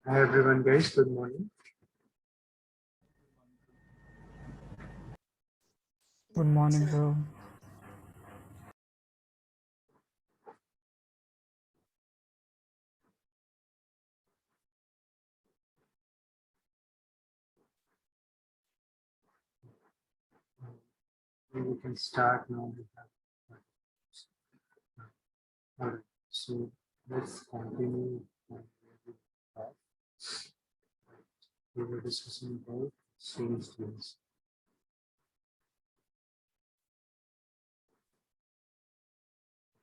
Hi everyone guys, good morning. Good morning, sir. We can start now. Alright, so let's continue. We were discussing about sales deals.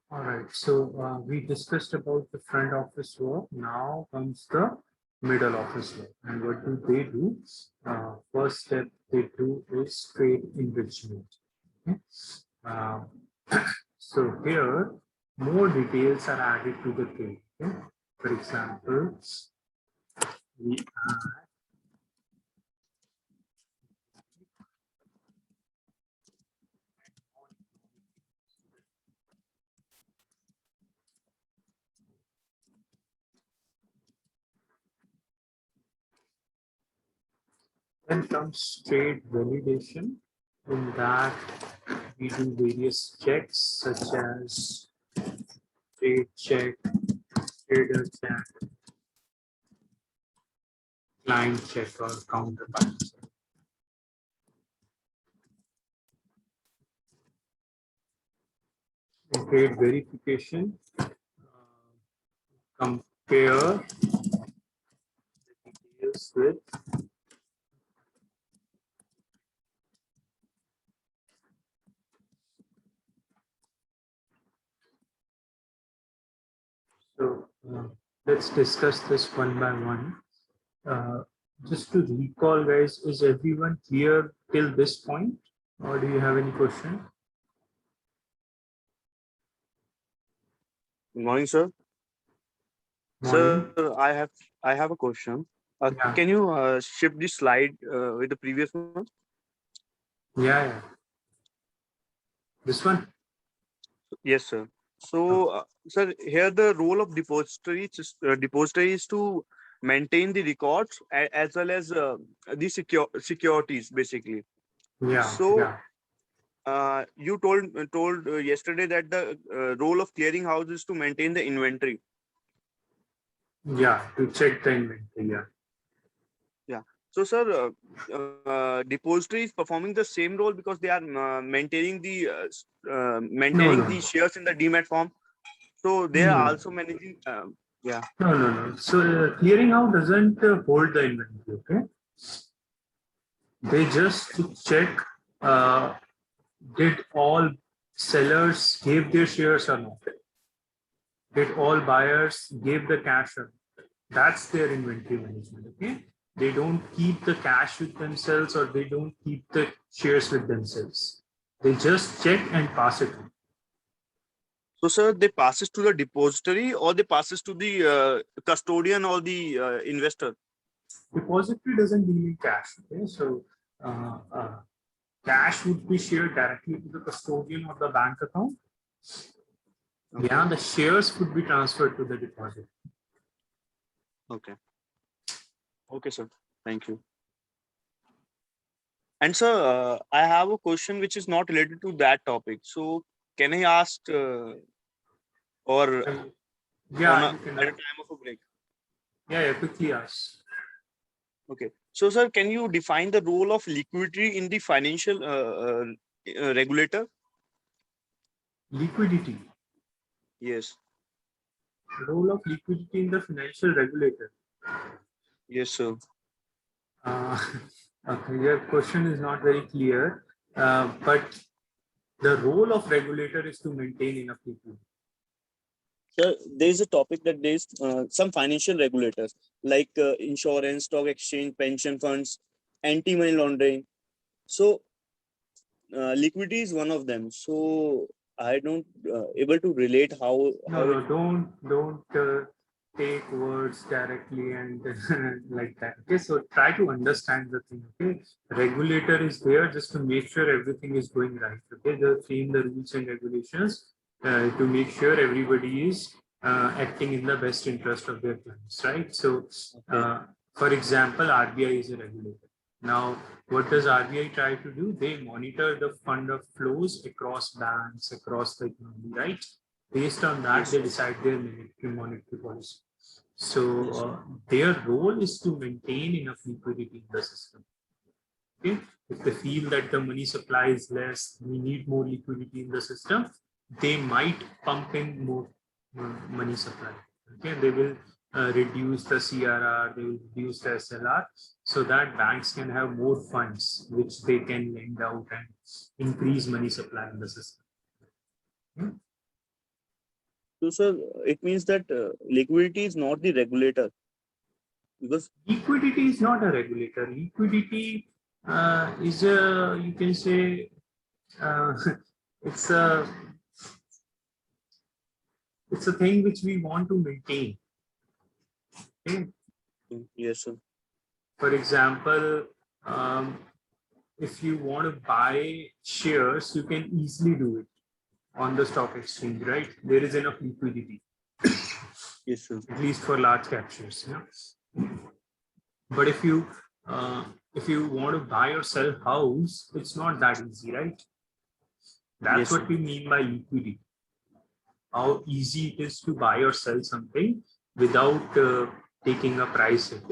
Alright, so we discussed about the front office work. Now comes the middle office work. And what do they do? First step they do is trade enrichment. Okay? Uh, so here, more details are added to the trade. Okay? For example, we then comes trade validation. In that, we do various checks such as trade check, trader check, client check, or counterpart check. In trade verification, compare the details with so let's discuss this one by one. Just to recall, guys, is everyone clear till this point, or do you have any question? Good morning, sir. Morning. Sir, I have a question. Yeah. Can you shift the slide with the previous one? Yeah. This one? Yes, sir. So, sir, here the role of depository is to maintain the records as well as the securities, basically. Yeah. So, Yeah. you told yesterday that the role of clearinghouse is to maintain the inventory. Yeah, to check the inventory. Yeah. Yeah. So, sir, depository is performing the same role because they are maintaining the shares in the demat form. So they are No. also managing. Yeah. No. So clearinghouse doesn't hold the inventory. Okay. They just check did all sellers gave their shares or not? Did all buyers gave the cash or not? That's their inventory management. Okay. They don't keep the cash with themselves or they don't keep the shares with themselves. They just check and pass it on. So, sir, they passes to the depository or they passes to the custodian or the investor. Depository doesn't deal in cash. Okay. So cash would be shared directly to the custodian or the bank account. Okay. Yeah, the shares could be transferred to the deposit. Okay. Okay, sir. Thank you. And sir, I have a question which is not related to that topic. So, can I ask or Yeah, at a time of a break? Yeah, quickly ask. Okay. So, sir, can you define the role of liquidity in the financial regulator? Liquidity. Yes. Role of liquidity in the financial regulator. Yes, sir. Okay, your question is not very clear, but the role of regulator is to maintain enough liquidity. Sir, there is a topic that there is some financial regulators like insurance, stock exchange, pension funds, anti-money laundering. So, liquidity is one of them. So, I don't able to relate how No, don't take words directly and like that. Okay, so try to understand the thing. Okay, regulator is there just to make sure everything is going right. Okay, they frame the rules and regulations to make sure everybody is acting in the best interest of their clients, right? So, Okay. for example, RBI is a regulator. Now, what does RBI try to do? They monitor the fund of flows across banks, across the economy, right? Based on that, Yes, they sir. decide their monetary policy. So, Yes, sir. their role is to maintain enough liquidity in the system. Okay, if they feel that the money supply is less, we need more liquidity in the system, they might pump in more money supply. Okay, they will reduce the CRR, they will reduce the SLR, so that banks can have more funds which they can lend out and increase money supply in the system. So, sir, it means that liquidity is not the regulator because Liquidity is not a regulator. Liquidity is a, you can say, uh, it's a it's a thing which we want to maintain. Okay? yes, sir. For example, if you want to buy shares, you can easily do it on the stock exchange, right? There is enough liquidity, Yes, sir. at least for large cap shares. Yeah? But if you want to buy or sell house, it's not that easy, right? That's Yes, what sir. we mean by liquidity. How easy it is to buy or sell something without taking a price hit.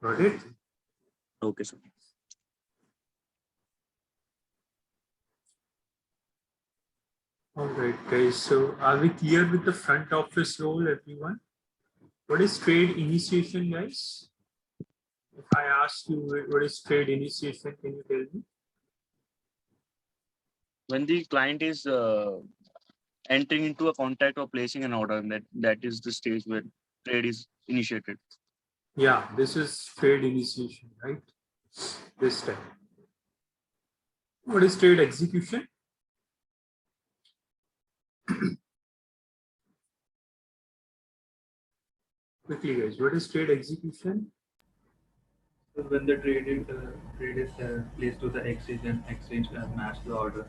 Got it? Okay, sir. All right, guys. So are we clear with the front office role, everyone? What is trade initiation, guys? If I ask you what is trade initiation, can you tell me? When the client is entering into a contract or placing an order, that is the stage where trade is initiated. Yeah, this is trade initiation, right? This step. What is trade execution? Quickly, guys. What is trade execution? So when the trade is placed to the exchange and exchange match the order.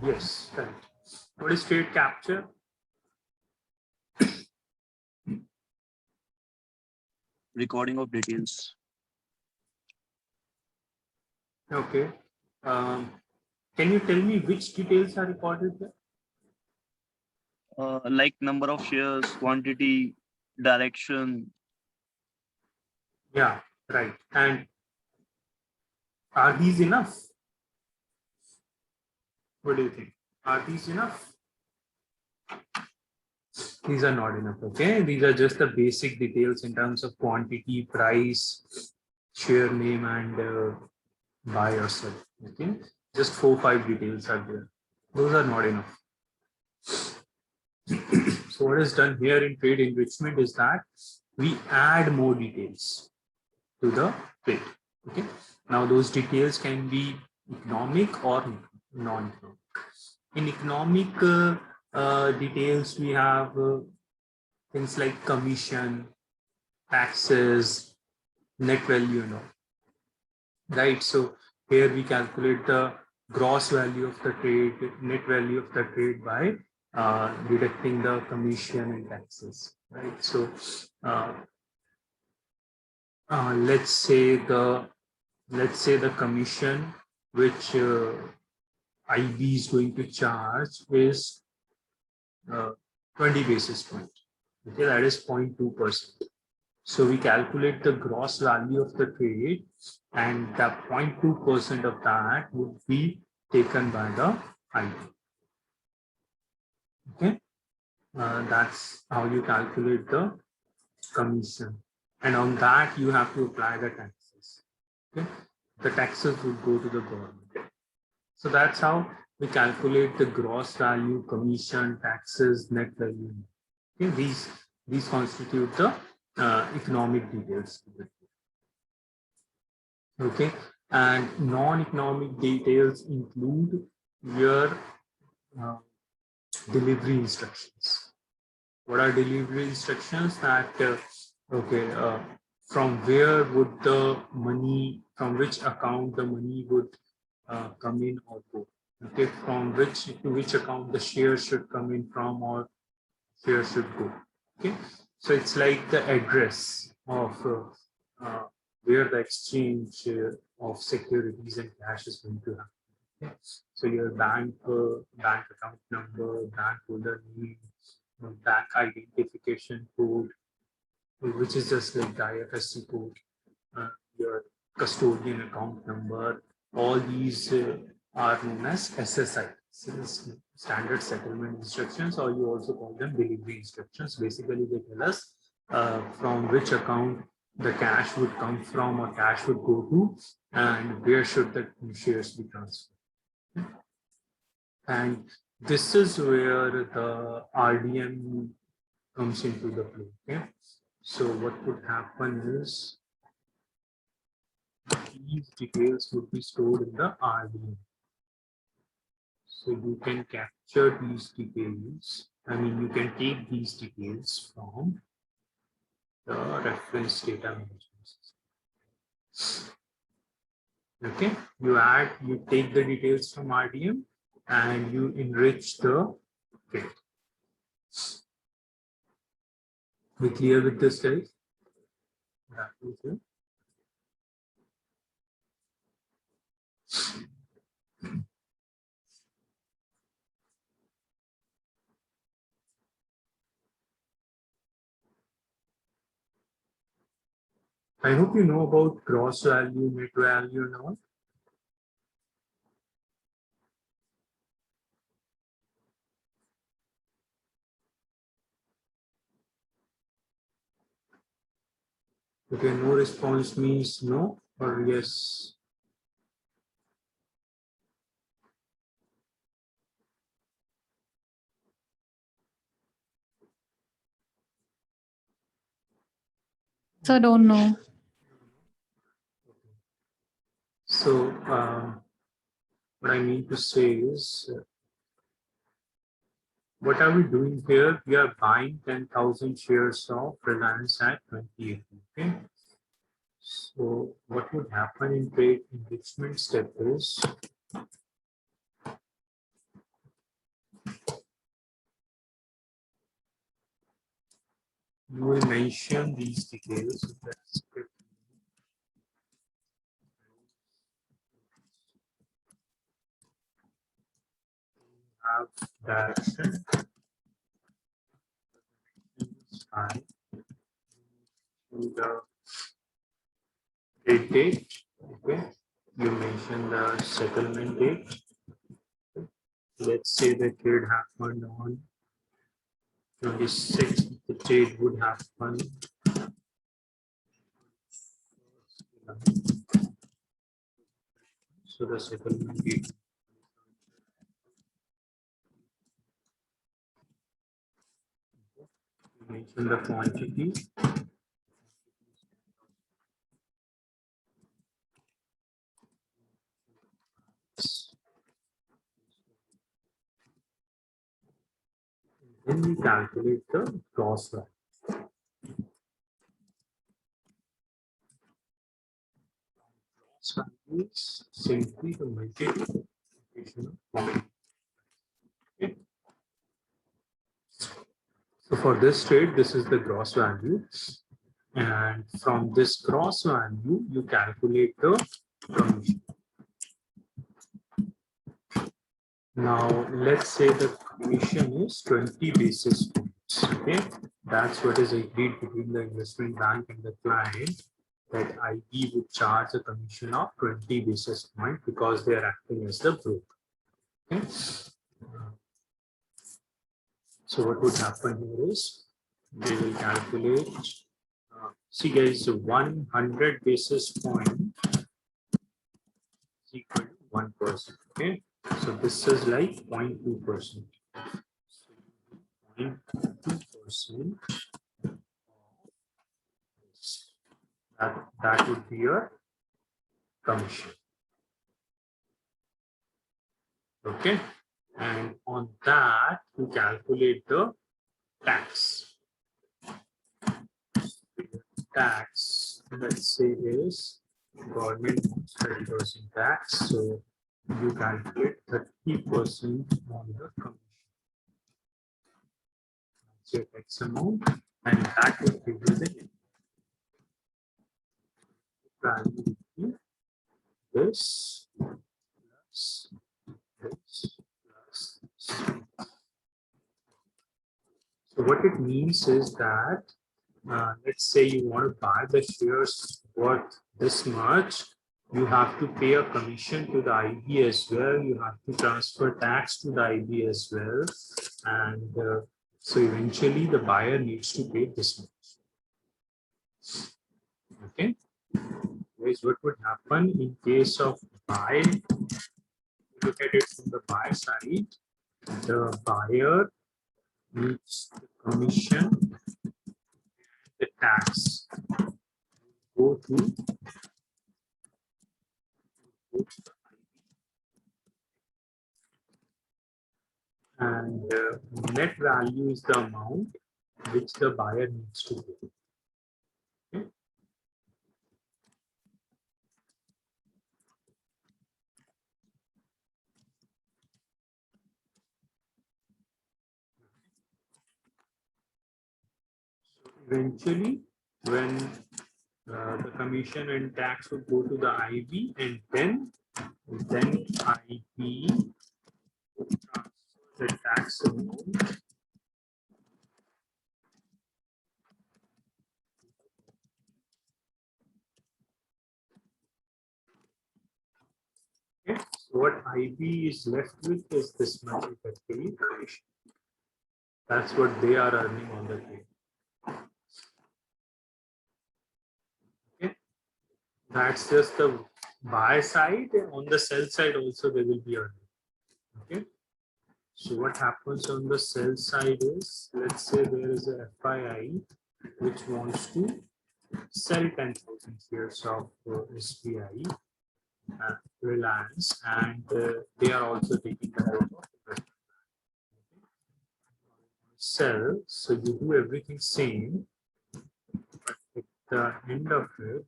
Yes, correct. What is trade capture? Recording of details. Okay. Can you tell me which details are recorded there? Like number of shares, quantity, direction. Yeah, right. And are these enough? What do you think? Are these enough? These are not enough. Okay, these are just the basic details in terms of quantity, price, share name, and buy or sell. Okay, just 4-5 details are there. Those are not enough. So what is done here in trade enrichment is that we add more details to the trade. Okay, now those details can be economic or non-economic. In economic details, we have things like commission, taxes, net value, and all. Right. So here we calculate the gross value of the trade, net value of the trade by deducting the commission and taxes. Right. So let's say the commission which IB is going to charge is 20 basis point. Okay, that is 0.2%. So we calculate the gross value of the trade, and the 0.2% of that would be taken by the IB. Okay, that's how you calculate the commission, and on that you have to apply the taxes. Okay, the taxes would go to the government. So that's how we calculate the gross value, commission, taxes, net value. Okay, these constitute the economic details. Okay, and non-economic details include your uh, delivery instructions. What are delivery instructions? That okay, from where would the money, from which account the money would come in or go? Okay, from which to which account the shares should come in from or shares should go. Okay, so it's like the address of where the exchange of securities and cash is going to happen. Okay? So your bank account number, bank holder name, bank identification code, which is just like the IFSC code, your custodian account number, all these are known as SSI, standard settlement instructions, or you also call them delivery instructions. Basically, they tell us from which account the cash would come from or cash would go to, and where should the shares be transferred. And this is where the RDM comes into the play. Okay, so what would happen is these details would be stored in the RDM. So you can capture these details. I mean, you can take these details from the reference data management system. Okay, you take the details from RDM and you enrich the field. We clear with this, guys? That is it. I hope you know about gross value, net value, and all. Okay, no response means no or yes. So I don't know. So what I mean to say is, what are we doing here? We are buying 10,000 shares of Reliance at 28. Okay. So what would happen in trade enrichment step is, you will mention these details. Have direction. To the trade date. Okay. You mention the settlement date. Let's say the trade happened on 26th. The trade would happen. So the settlement date. Mention the quantity. Then we calculate the gross value. Gross value is simply the multiplication of quantity. Okay. So for this trade, this is the gross value. And from this gross value, you calculate the commission. Now, let's say the commission is 20 basis points. Okay, that's what is agreed between the investment bank and the client, that IB would charge a commission of 20 basis points because they are acting as the broker. Okay. So what would happen here is they will calculate. See, guys, 100 basis point is equal to 1%. Okay. So this is like 0.2%. 0.2%. That would be your commission. Okay. And on that, you calculate the tax. Tax, let's say, is government 30% tax. So you calculate 30% on the commission. So X amount, and that will give you the value would be this plus this plus this. So what it means is that let's say you want to buy the shares worth this much, you have to pay a commission to the IB as well. You have to transfer tax to the IB as well. And so eventually the buyer needs to pay this much. Okay. Here's what would happen in case of buy. Look at it from the buy side. The buyer needs the commission, the tax go to and net value is the amount which the buyer needs to pay. Okay. So eventually, when the commission and tax would go to the IB, and then IB would transfer the tax amount okay. So what IB is left with is this much effectively commission. That's what they are earning on the trade. Okay. That's just the buy side. On the sell side also they will be earning. Okay. So what happens on the sell side is, let's say there is a FII which wants to sell 10,000 shares of SBI, Reliance, and they are also taking the help of investment. Sell, so you do everything same, but at the end of it,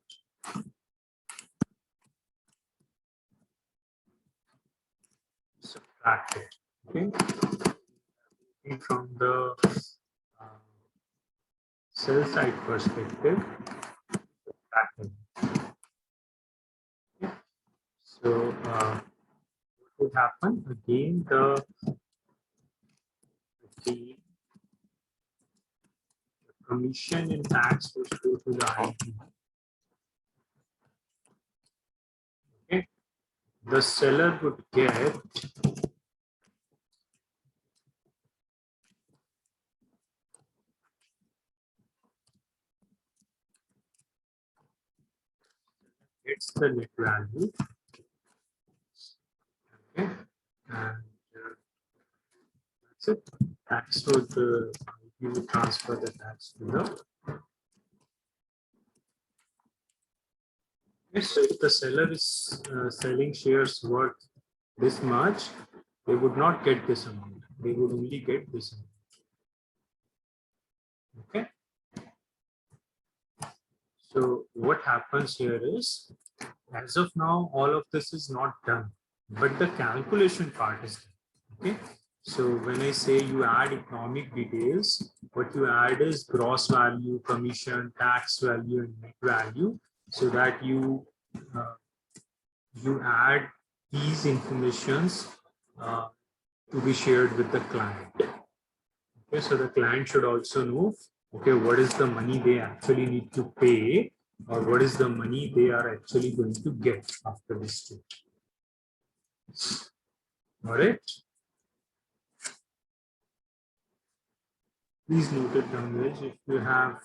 subtract it. Okay. From the sell side perspective, subtract it. Okay. So what would happen again? The commission and tax would go to the IB. Okay. The seller would get gets the net value. Okay. And that's it. Tax would you would transfer the tax to the. Okay, so if the seller is selling shares worth this much, they would not get this amount. They would only get this amount. Okay. So what happens here is, as of now, all of this is not done, but the calculation part is done. Okay. So when I say you add economic details, what you add is gross value, commission, tax value, and net value, so that you add these informations to be shared with the client. Okay, so the client should also know, okay, what is the money they actually need to pay, or what is the money they are actually going to get after this trade. All right. Please note it down, guys, if you have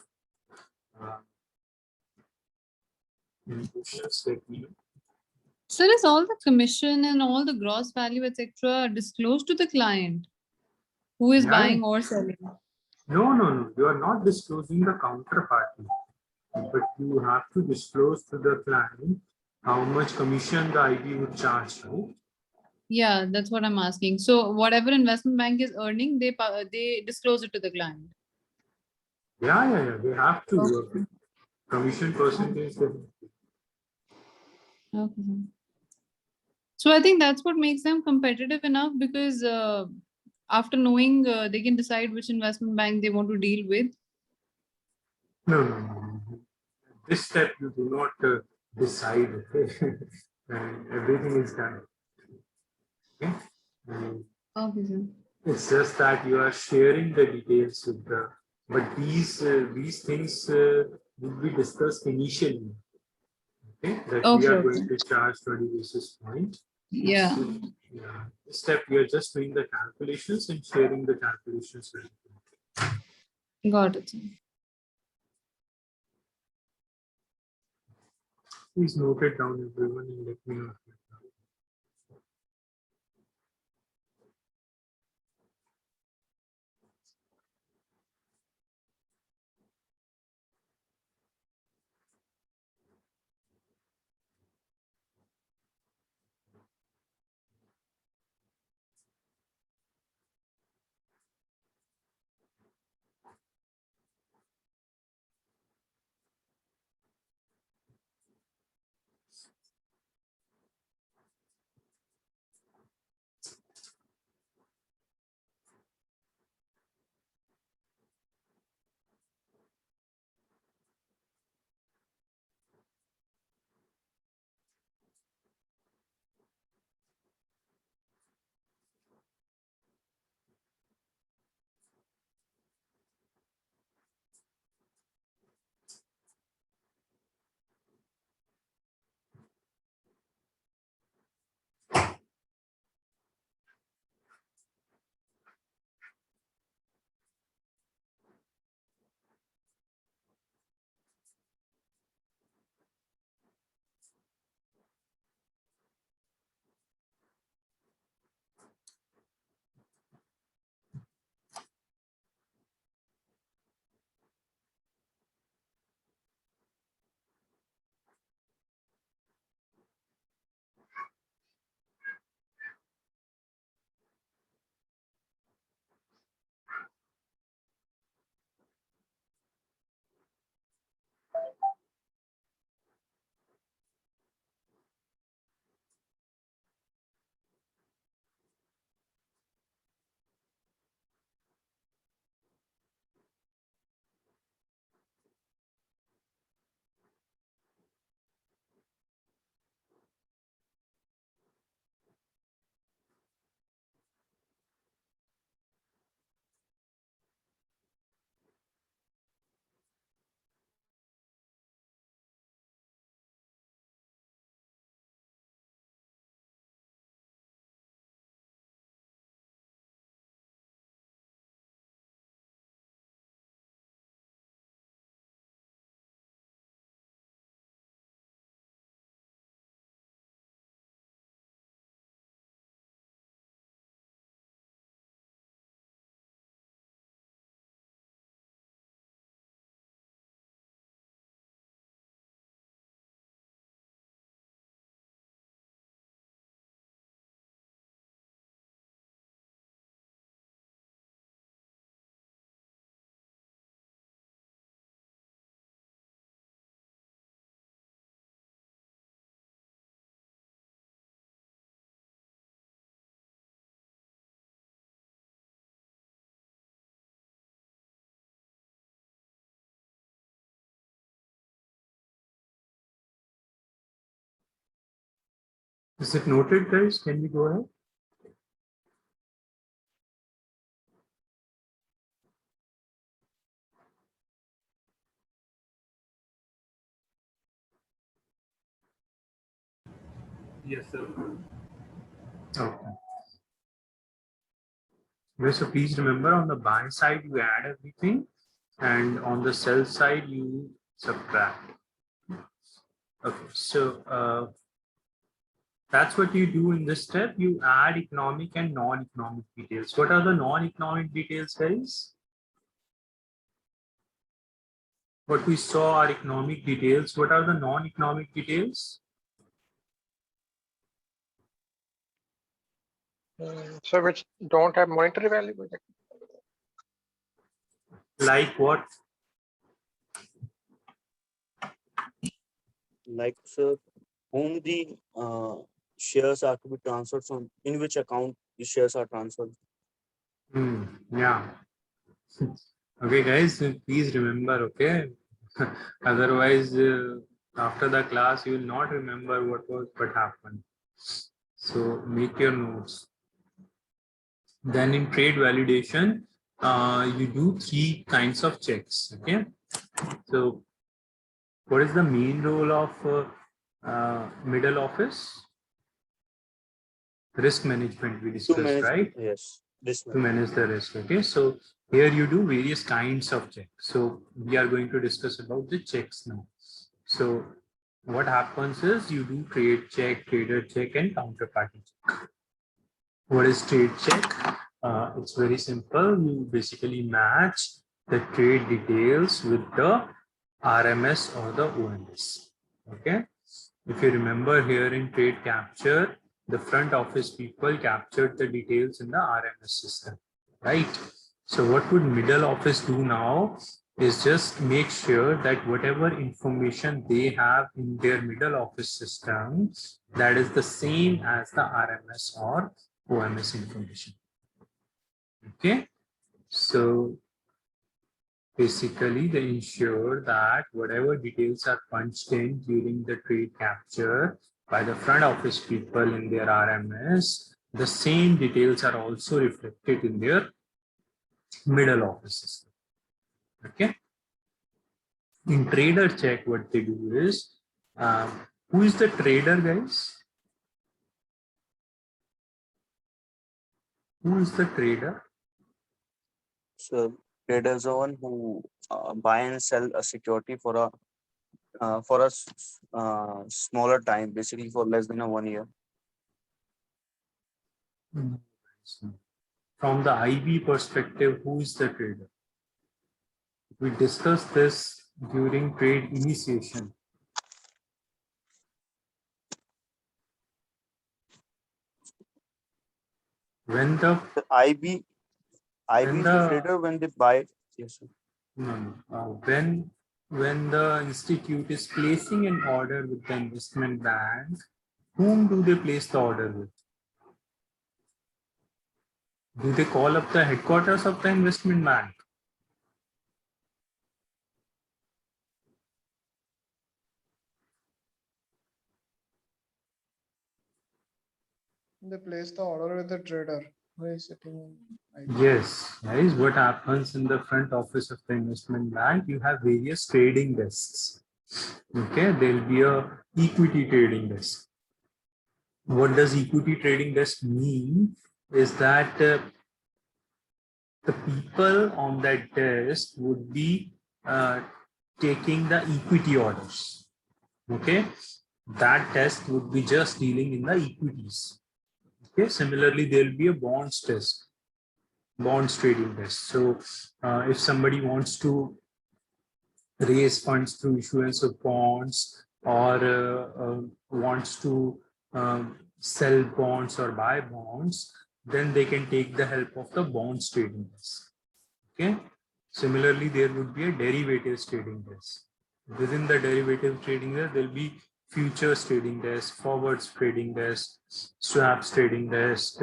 any questions, let me know. So is all the commission and all the gross value, etc., disclosed to the client who is buying or selling? No. You are not disclosing the counterparty, but you have to disclose to the client how much commission the IB would charge, right? Yeah, that's what I'm asking. So whatever investment bank is earning, they disclose it to the client. Yeah. They have to. Okay. Commission percentage. Okay. So I think that's what makes them competitive enough, because after knowing, they can decide which investment bank they want to deal with. No, no, no, no. This step you do not decide, okay? And everything is done. Okay? And Okay, sir. it's just that you are sharing the details with the, but these things will be discussed initially. Okay, that we Okay, are okay. going to charge 20 basis point. Yeah. So, yeah. This step we are just doing the calculations and sharing the calculations with you. Got it, sir. Please note it down, everyone, and let me know. Is it noted, guys? Can we go ahead? Yes, sir. Okay. Okay, so please remember, on the buy side you add everything, and on the sell side you subtract. Okay, so that's what you do in this step. You add economic and non-economic details. What are the non-economic details, guys? What we saw are economic details. What are the non-economic details? So which don't have monetary value. Like what? Like, sir, whom the shares are to be transferred from, in which account the shares are transferred. Yeah. Okay, guys, please remember, okay? Otherwise, after the class, you will not remember what happened. So make your notes. Then in trade validation, you do 3 kinds of checks. Okay. So what is the main role of middle office? Risk management we To discussed, manage, right? yes, this To one. manage the risk. Okay. So here you do various kinds of checks. So we are going to discuss about the checks now. So what happens is you do trade check, trader check, and counterparty check. What is trade check? It's very simple. You basically match the trade details with the RMS or the OMS. Okay. If you remember here in trade capture, the front office people captured the details in the RMS system, right? So what would middle office do now is just make sure that whatever information they have in their middle office system, that is the same as the RMS or OMS information. Okay, so basically they ensure that whatever details are punched in during the trade capture by the front office people in their RMS, the same details are also reflected in their middle office system. Okay. In trader check, what they do is, who is the trader, guys? Who is the trader? So trader is the one who buy and sell a security for a smaller time, basically for less than 1 year. From the IB perspective, who is the trader? We discussed this during trade initiation. When the IB when is the the trader when they buy. Yes, sir. when the institute is placing an order with the investment bank, whom do they place the order with? Do they call up the headquarters of the investment bank? They place the order with the trader who is sitting in IB. Yes, guys, what happens in the front office of the investment bank, you have various trading desks. Okay, there'll be a equity trading desk. What does equity trading desk mean is that the people on that desk would be taking the equity orders. Okay, that desk would be just dealing in the equities. Okay, similarly, there will be a bonds desk, bonds trading desk. So if somebody wants to raise funds through issuance of bonds or wants to sell bonds or buy bonds, then they can take the help of the bonds trading desk. Okay. Similarly, there would be a derivatives trading desk. Within the derivative trading desk, there will be futures trading desk, forwards trading desk, swaps trading desk,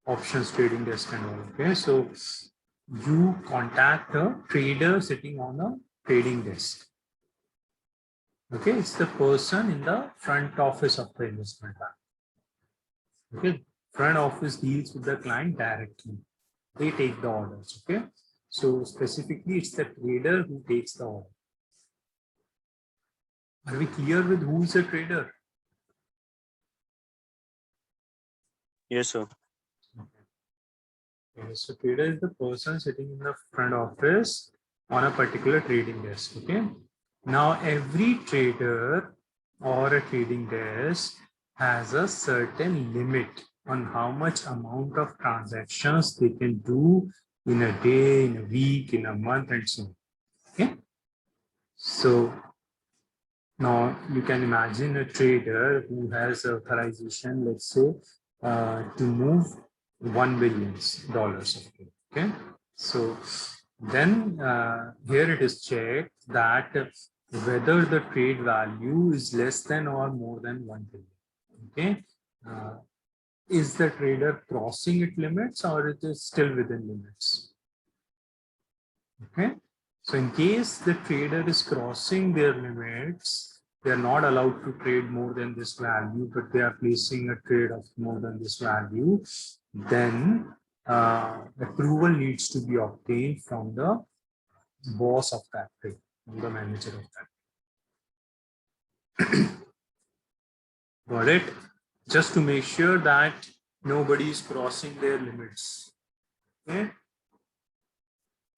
options trading desk and all. Okay. So you contact a trader sitting on a trading desk. Okay, it's the person in the front office of the investment bank. Okay, front office deals with the client directly. They take the orders. Okay, so specifically, it's the trader who takes the order. Are we clear with who is a trader? Yes, sir. Okay, so trader is the person sitting in the front office on a particular trading desk. Okay. Now every trader or a trading desk has a certain limit on how much amount of transactions they can do in a day, in a week, in a month, and so on. Okay. So now you can imagine a trader who has authorization, let's say, to move $1 billion of trade. Okay. So then here it is checked that whether the trade value is less than or more than 1 billion. Okay. Is the trader crossing its limits or it is still within limits? Okay. So in case the trader is crossing their limits, they are not allowed to trade more than this value, but they are placing a trade of more than this value, then approval needs to be obtained from the boss of that trade, from the manager of that. Got it? Just to make sure that nobody is crossing their limits. Okay.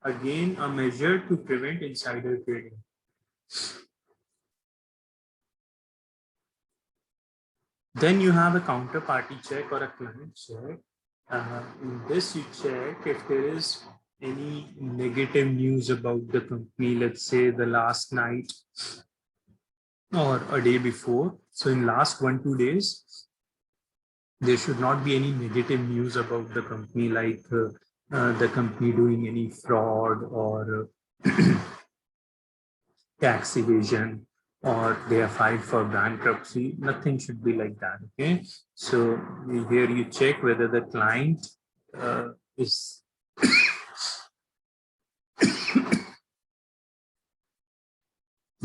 Again, a measure to prevent insider trading. Then you have a counterparty check or a client check. In this, you check if there is any negative news about the company, let's say the last night or a day before. So in last 1-2 days, there should not be any negative news about the company, like the company doing any fraud or tax evasion, or they are filed for bankruptcy. Nothing should be like that. Okay. So here you check whether the client is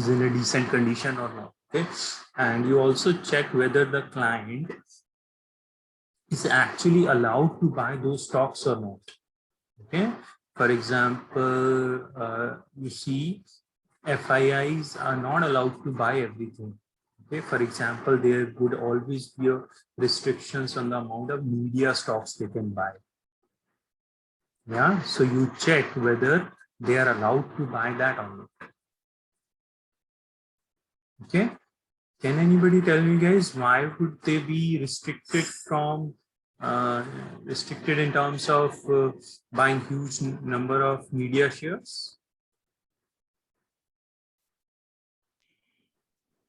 is in a decent condition or not. Okay. And you also check whether the client is actually allowed to buy those stocks or not. Okay. For example, you see FIIs are not allowed to buy everything. Okay. For example, there would always be restrictions on the amount of media stocks they can buy. Yeah. So you check whether they are allowed to buy that or not. Okay. Can anybody tell me, guys, why would they be restricted from restricted in terms of buying huge number of media shares?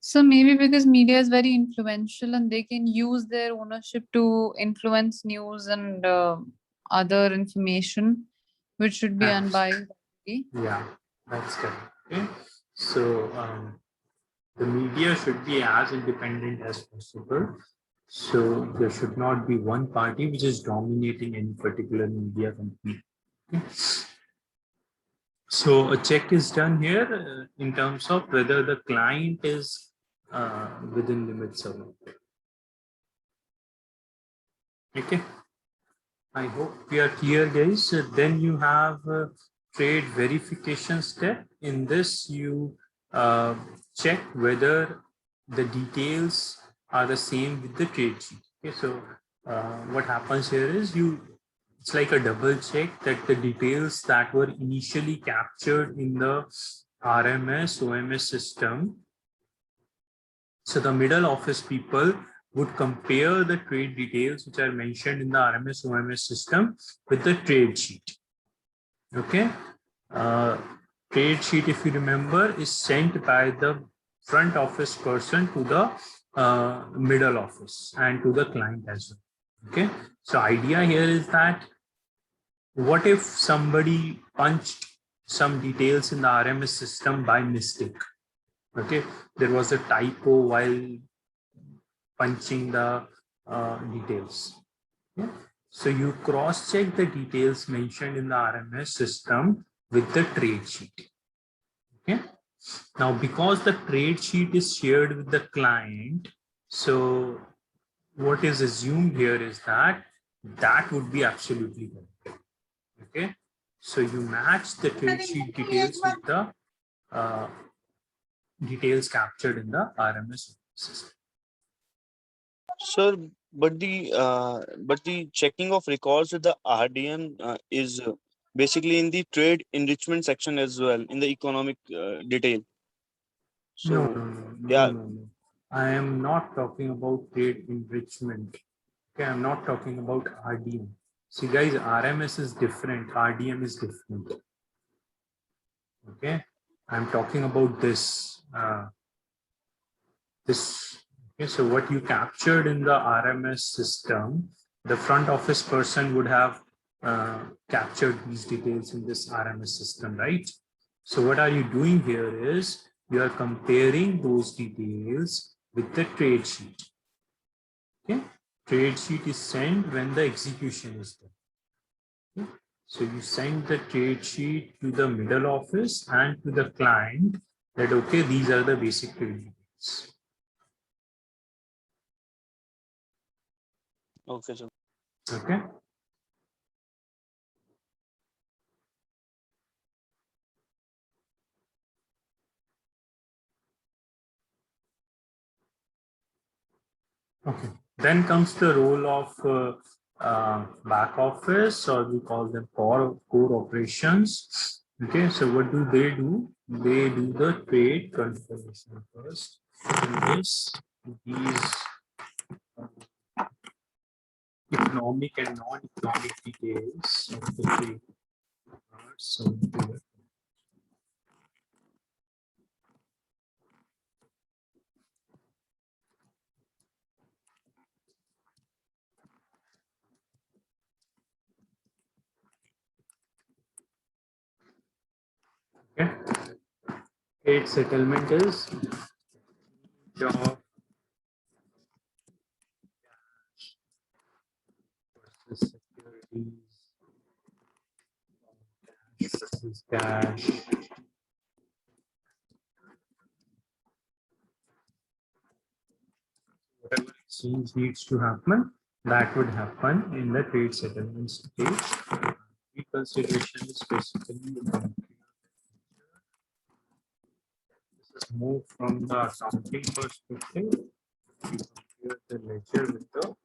So maybe because media is very influential and they can use their ownership to influence news and other information, which should be unbiased. Yeah, that's correct. Okay. So the media should be as independent as possible. So there should not be one party which is dominating any particular media company. Okay. So a check is done here in terms of whether the client is within limits or not. Okay. I hope we are clear, guys. Then you have a trade verification step. In this, you check whether the details are the same with the trade sheet. Okay, so what happens here is it's like a double check that the details that were initially captured in the RMS OMS system. So the middle office people would compare the trade details which are mentioned in the RMS OMS system with the trade sheet. Okay. Trade sheet, if you remember, is sent by the front office person to the middle office and to the client as well. Okay. So idea here is that what if somebody punched some details in the RMS system by mistake? Okay. There was a typo while punching the details. Okay. So you cross-check the details mentioned in the RMS system with the trade sheet. Okay. Now, because the trade sheet is shared with the client, so what is assumed here is that that would be absolutely correct. Okay. So you match the trade sheet details with the details captured in the RMS system. Sir, but the checking of records with the RDM is basically in the trade enrichment section as well in the economic detail. So yeah. No. I am not talking about trade enrichment. Okay, I'm not talking about RDM. See, guys, RMS is different. RDM is different. Okay, I'm talking about this. Okay, so what you captured in the RMS system, the front office person would have captured these details in this RMS system, right? So what are you doing here is you are comparing those details with the trade sheet. Okay, trade sheet is sent when the execution is done. Okay? So you send the trade sheet to the middle office and to the client that, okay, these are the basic trade details. Okay, sir. Okay. Okay. Then comes the role of back office, or we call them core operations. Okay, so what do? They do the trade confirmation first. And these economic and non-economic details of the trade are shown here. Okay. Trade settlement is job versus securities, cash versus cash. Whatever exchange needs to happen, that would happen in the trade settlement stage. Reconsideration is basically move from the accounting perspective. You compare the ledger with the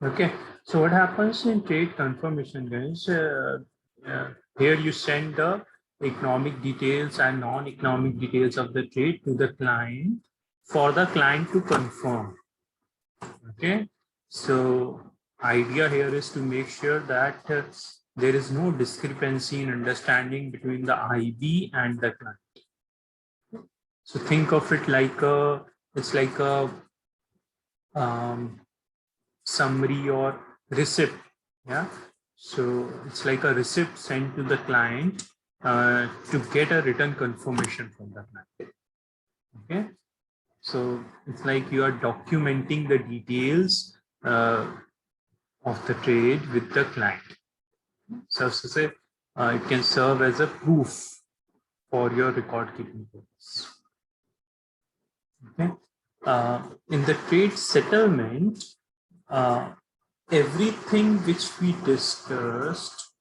okay. So what happens in trade confirmation, guys? Here you send the economic details and non-economic details of the trade to the client for the client to confirm. Okay, so idea here is to make sure that there is no discrepancy in understanding between the IB and the client. So think of it like it's like a summary or receipt. Yeah, so it's like a receipt sent to the client to get a written confirmation from the client. Okay, so it's like you are documenting the details of the trade with the client. So say it can serve as a proof for your record keeping purpose. Okay. In the trade settlement, everything which we discussed,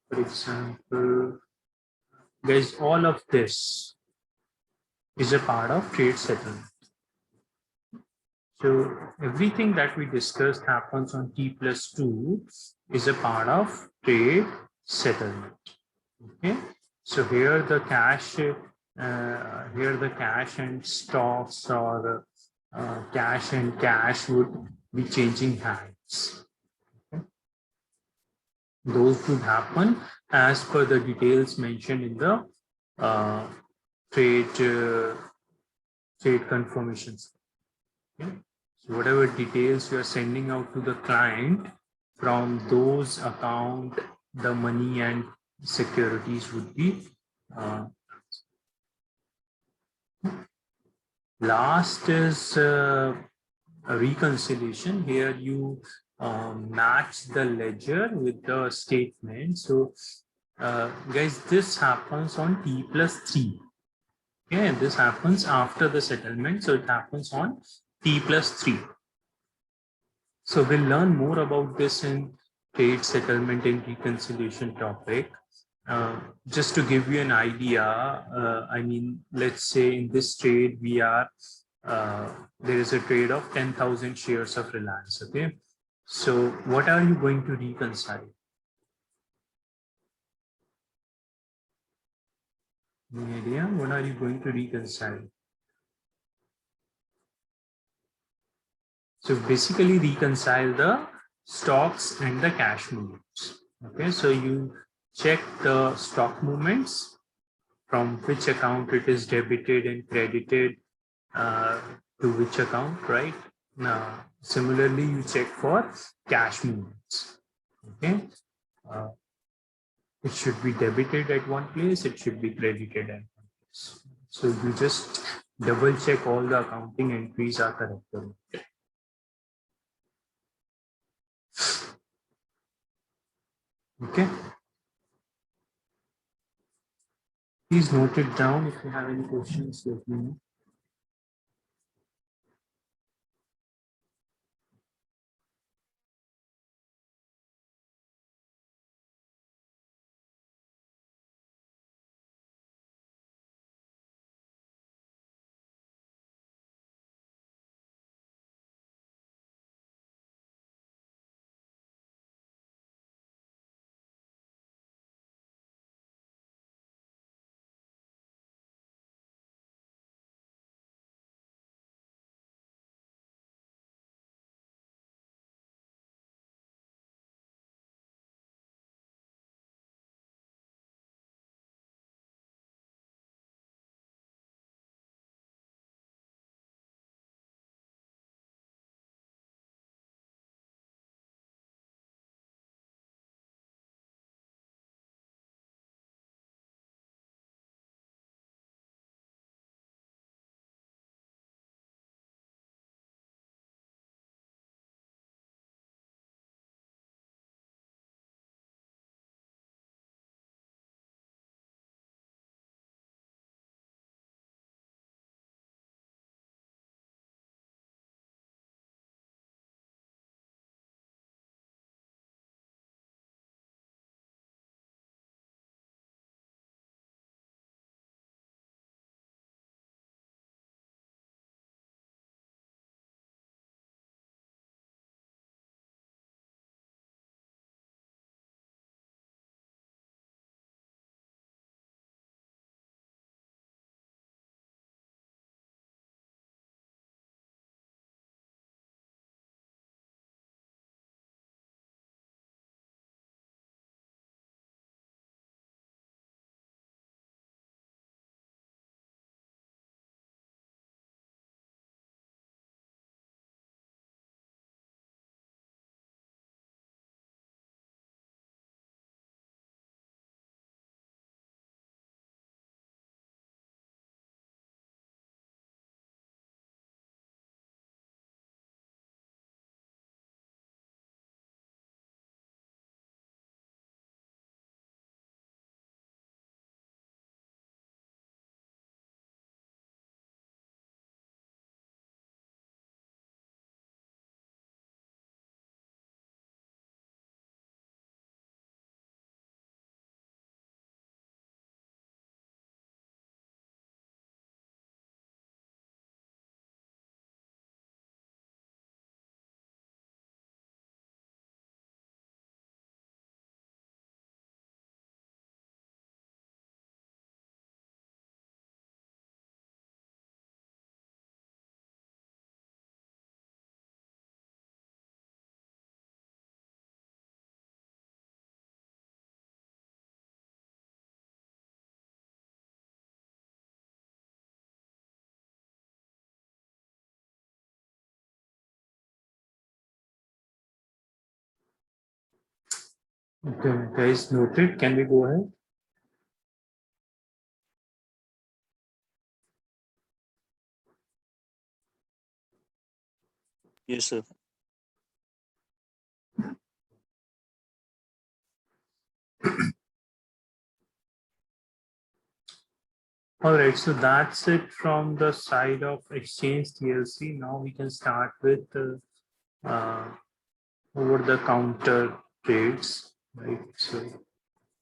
for example, guys, all of this is a part of trade settlement. So everything that we discussed happens on T+2 is a part of trade settlement. Okay, so here the cash and stocks, or cash and cash would be changing hands. Okay. Those would happen as per the details mentioned in the trade confirmations. Okay. So whatever details you are sending out to the client, from those account, the money and securities would be last is a reconciliation. Here you match the ledger with the statement. So guys, this happens on T+3. Okay, this happens after the settlement, so it happens on T+3. So we'll learn more about this in trade settlement and reconciliation topic. Just to give you an idea, I mean, let's say in this trade, we are, there is a trade of 10,000 shares of Reliance, okay? So what are you going to reconcile? Any idea? What are you going to reconcile? So basically reconcile the stocks and the cash movements. Okay, so you check the stock movements, from which account it is debited and credited to which account, right? Now, similarly, you check for cash movements. Okay. It should be debited at one place, it should be credited at one place. So you just double check all the accounting entries are correct. Okay. Please note it down. If you have any questions, let me know. Okay, guys, noted. Can we go ahead? Yes, sir. All right, so that's it from the side of exchange TLC. Now we can start with over the counter trades, right? So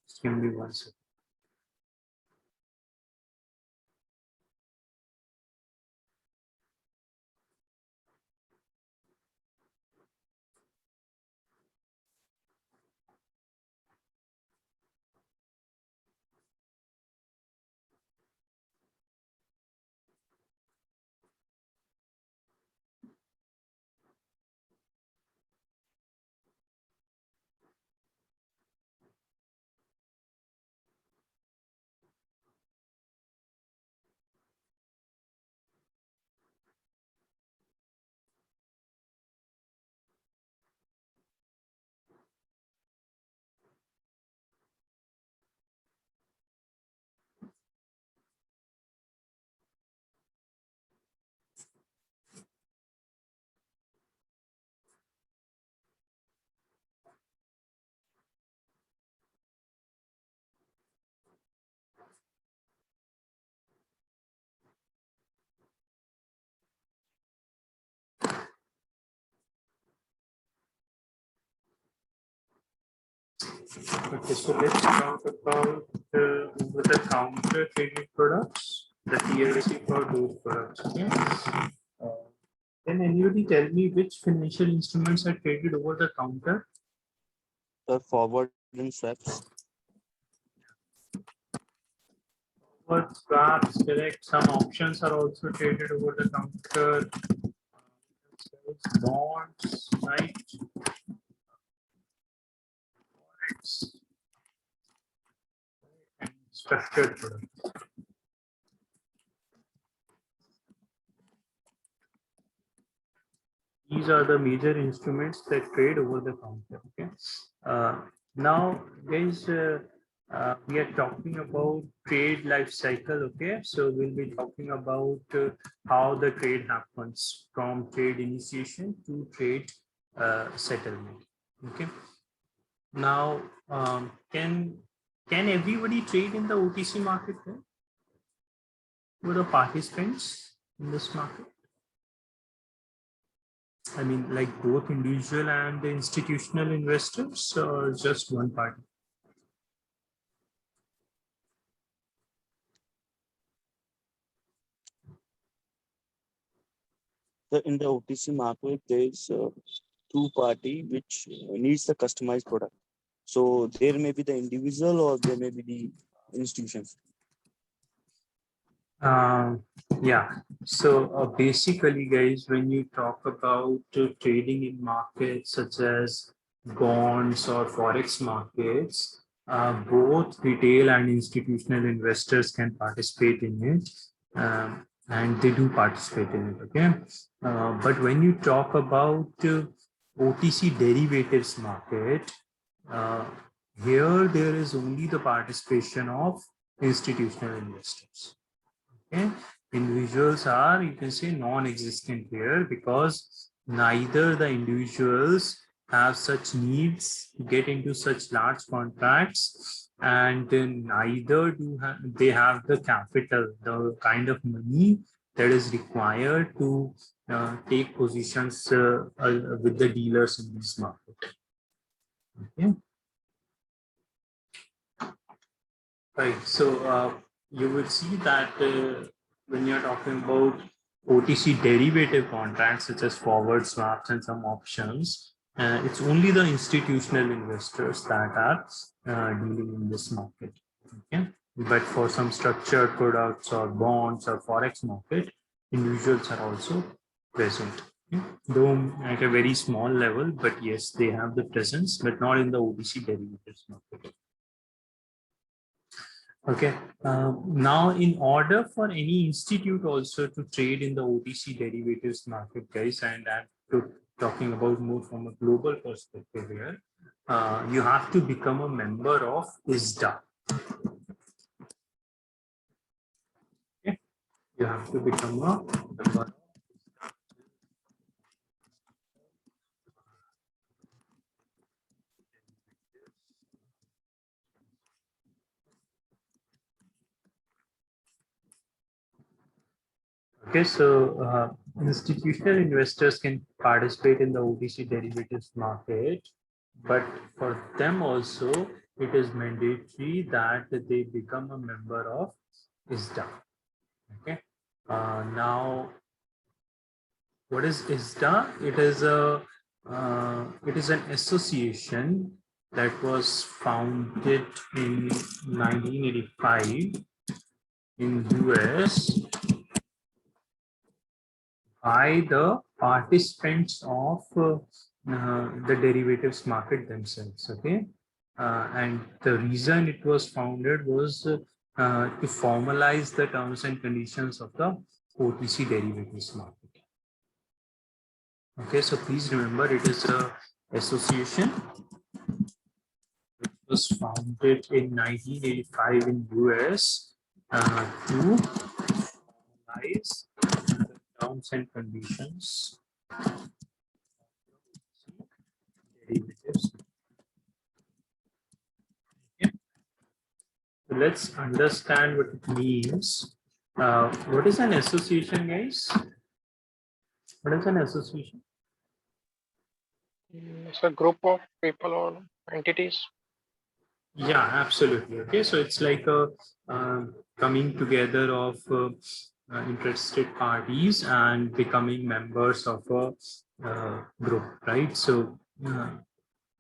just give me one second. Okay, so let's talk about over-the-counter traded products, the TLC for those products. Okay. Can anybody tell me which financial instruments are traded over the counter? The forward and swaps. What swaps, correct? Some options are also traded over the counter. Bonds, right? Forex, and structured products. These are the major instruments that trade over the counter. Okay. Now, guys, we are talking about trade life cycle. Okay, so we'll be talking about how the trade happens from trade initiation to trade settlement. Okay. Now, can everybody trade in the OTC market? Then? Who are the participants in this market? I mean, like both individual and the institutional investors, or just one party? So in the OTC market, there is two party which needs the customized product. So there may be the individual or there may be the institutions. Yeah. So basically, guys, when you talk about trading in markets such as bonds or forex markets, both retail and institutional investors can participate in it, and they do participate in it. Okay. But when you talk about OTC derivatives market, uh, here there is only the participation of institutional investors. Okay. Individuals are, you can say, non-existent here because neither the individuals have such needs to get into such large contracts, and neither do they have the capital, the kind of money that is required to take positions with the dealers in this market. Okay. Right. So you will see that when you're talking about OTC derivative contracts such as forward swaps and some options, it's only the institutional investors that are dealing in this market. Okay. But for some structured products or bonds or forex market, individuals are also present. Okay. Though at a very small level, but yes, they have the presence, but not in the OTC derivatives market. Okay. Now, in order for any institute also to trade in the OTC derivatives market, guys, and I'm talking about more from a global perspective here, you have to become a member of ISDA. Okay. You have to become a member. Okay, so institutional investors can participate in the OTC derivatives market, but for them also, it is mandatory that they become a member of ISDA. Okay. Now, what is ISDA? It is an association that was founded in 1985 in US by the participants of the derivatives market themselves. Okay. And the reason it was founded was to formalize the terms and conditions of the OTC derivatives market. Okay, so please remember it is a association which was founded in 1985 in US to formalize the terms and conditions derivatives. Okay. So let's understand what it means. What is an association, guys? What is an association? It's a group of people or entities. Yeah, absolutely. Okay, so it's like a coming together of interested parties and becoming members of a group, right? So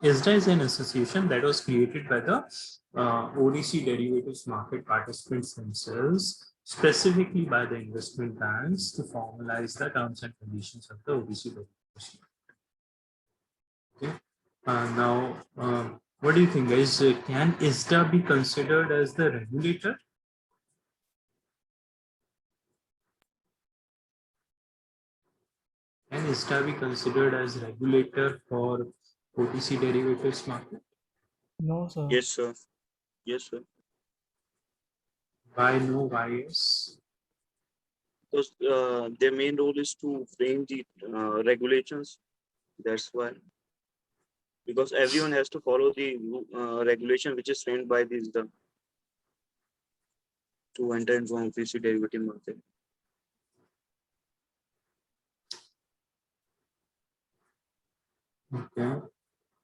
ISDA is an association that was created by the OTC derivatives market participants themselves, specifically by the investment banks to formalize the terms and conditions of the OTC derivatives. Okay. Now, what do you think, guys? Can ISDA be considered as the regulator? Can ISDA be considered as regulator for OTC derivatives market? No, sir. Yes, sir. Yes, sir. Why no? Why yes? Because their main role is to frame the regulations. That's why. Because everyone has to follow the regulation which is framed by these the to enter into an OTC derivative market. Okay.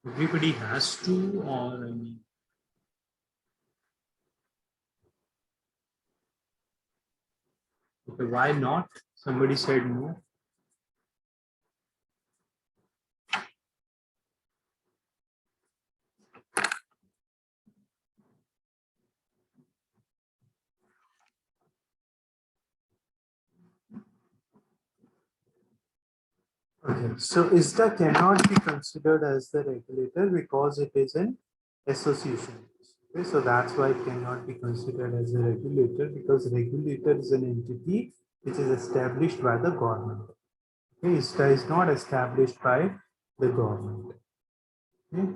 Everybody has to, or I mean, okay, why not? Somebody said no. Okay, so ISDA cannot be considered as the regulator because it is an association. Okay, so that's why it cannot be considered as a regulator, because regulator is an entity which is established by the government. Okay, ISDA is not established by the government. Okay.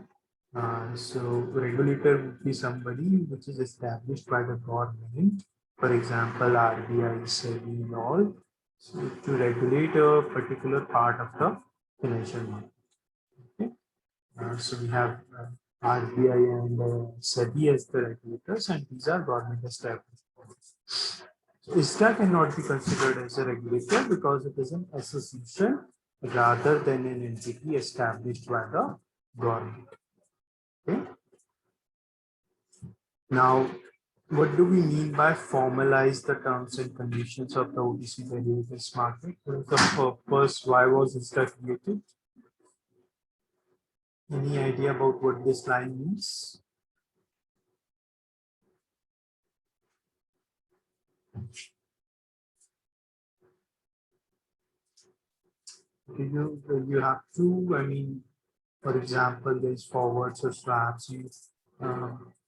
So regulator would be somebody which is established by the government, for example, RBI, SEBI and all, so to regulate a particular part of the financial market. Okay. So we have RBI and SEBI as the regulators, and these are government established bodies. So ISDA cannot be considered as a regulator because it is an association rather than an entity established by the government. Okay. Now, what do we mean by formalize the terms and conditions of the OTC derivatives market? What is the purpose? Why was ISDA created? Any idea about what this line means? You have to, I mean, for example, there's forwards or swaps. You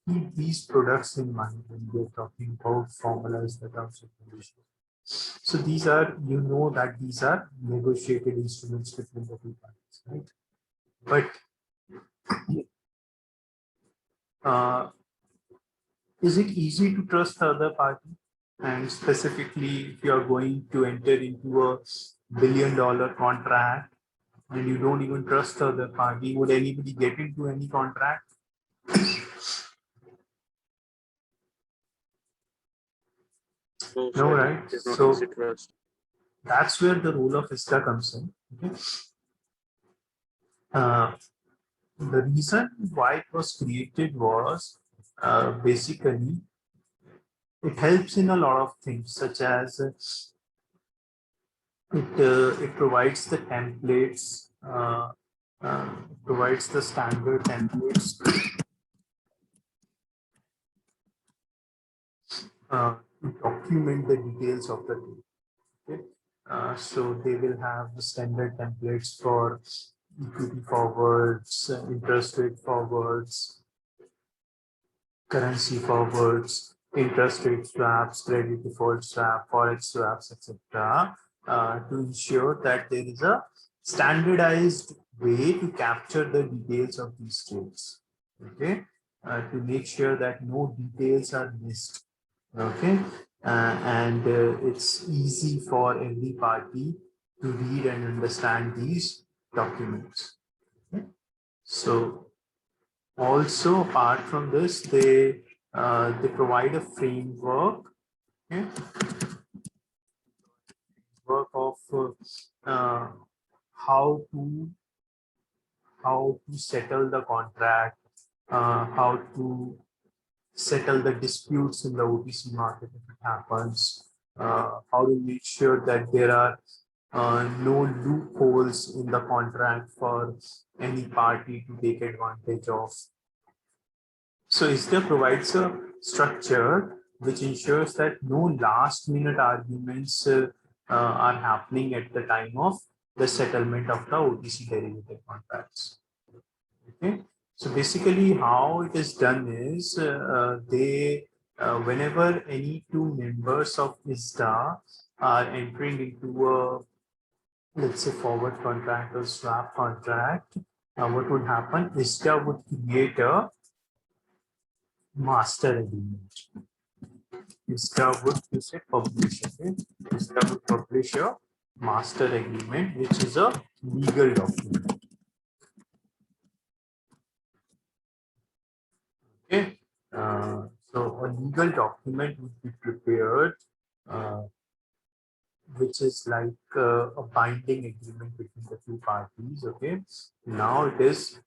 keep these products in mind when we're talking about formalize the terms and conditions. So these are, you know, that these are negotiated instruments between the two parties, right? But is it easy to trust the other party? And specifically, if you're going to enter into a $1 billion contract and you don't even trust the other party, would anybody get into any contract? So, No, sir, right? it is not So easy to trust. that's where the role of ISDA comes in. Okay? The reason why it was created was basically it helps in a lot of things, such as it provides the templates, provides the standard templates to document the details of the deal. Okay? So they will have the standard templates for equity forwards, interest rate forwards, currency forwards, interest rate swaps, credit default swap, forex swaps, etc. To ensure that there is a standardized way to capture the details of these trades. Okay, to make sure that no details are missed. Okay, and it's easy for every party to read and understand these documents. Okay? So also, apart from this, they provide a framework, okay, work of uh, how to settle the contract, how to settle the disputes in the OTC market if it happens, how to make sure that there are no loopholes in the contract for any party to take advantage of. So ISDA provides a structure which ensures that no last minute arguments are happening at the time of the settlement of the OTC derivative contracts. Okay, so basically how it is done is whenever any two members of ISDA are entering into a, let's say, forward contract or swap contract, what would happen? ISDA would create a master agreement. ISDA would publish, okay? ISDA would publish a master agreement, which is a legal document. Okay, so a legal document would be prepared, which is like a binding agreement between the two parties. Okay, now it is,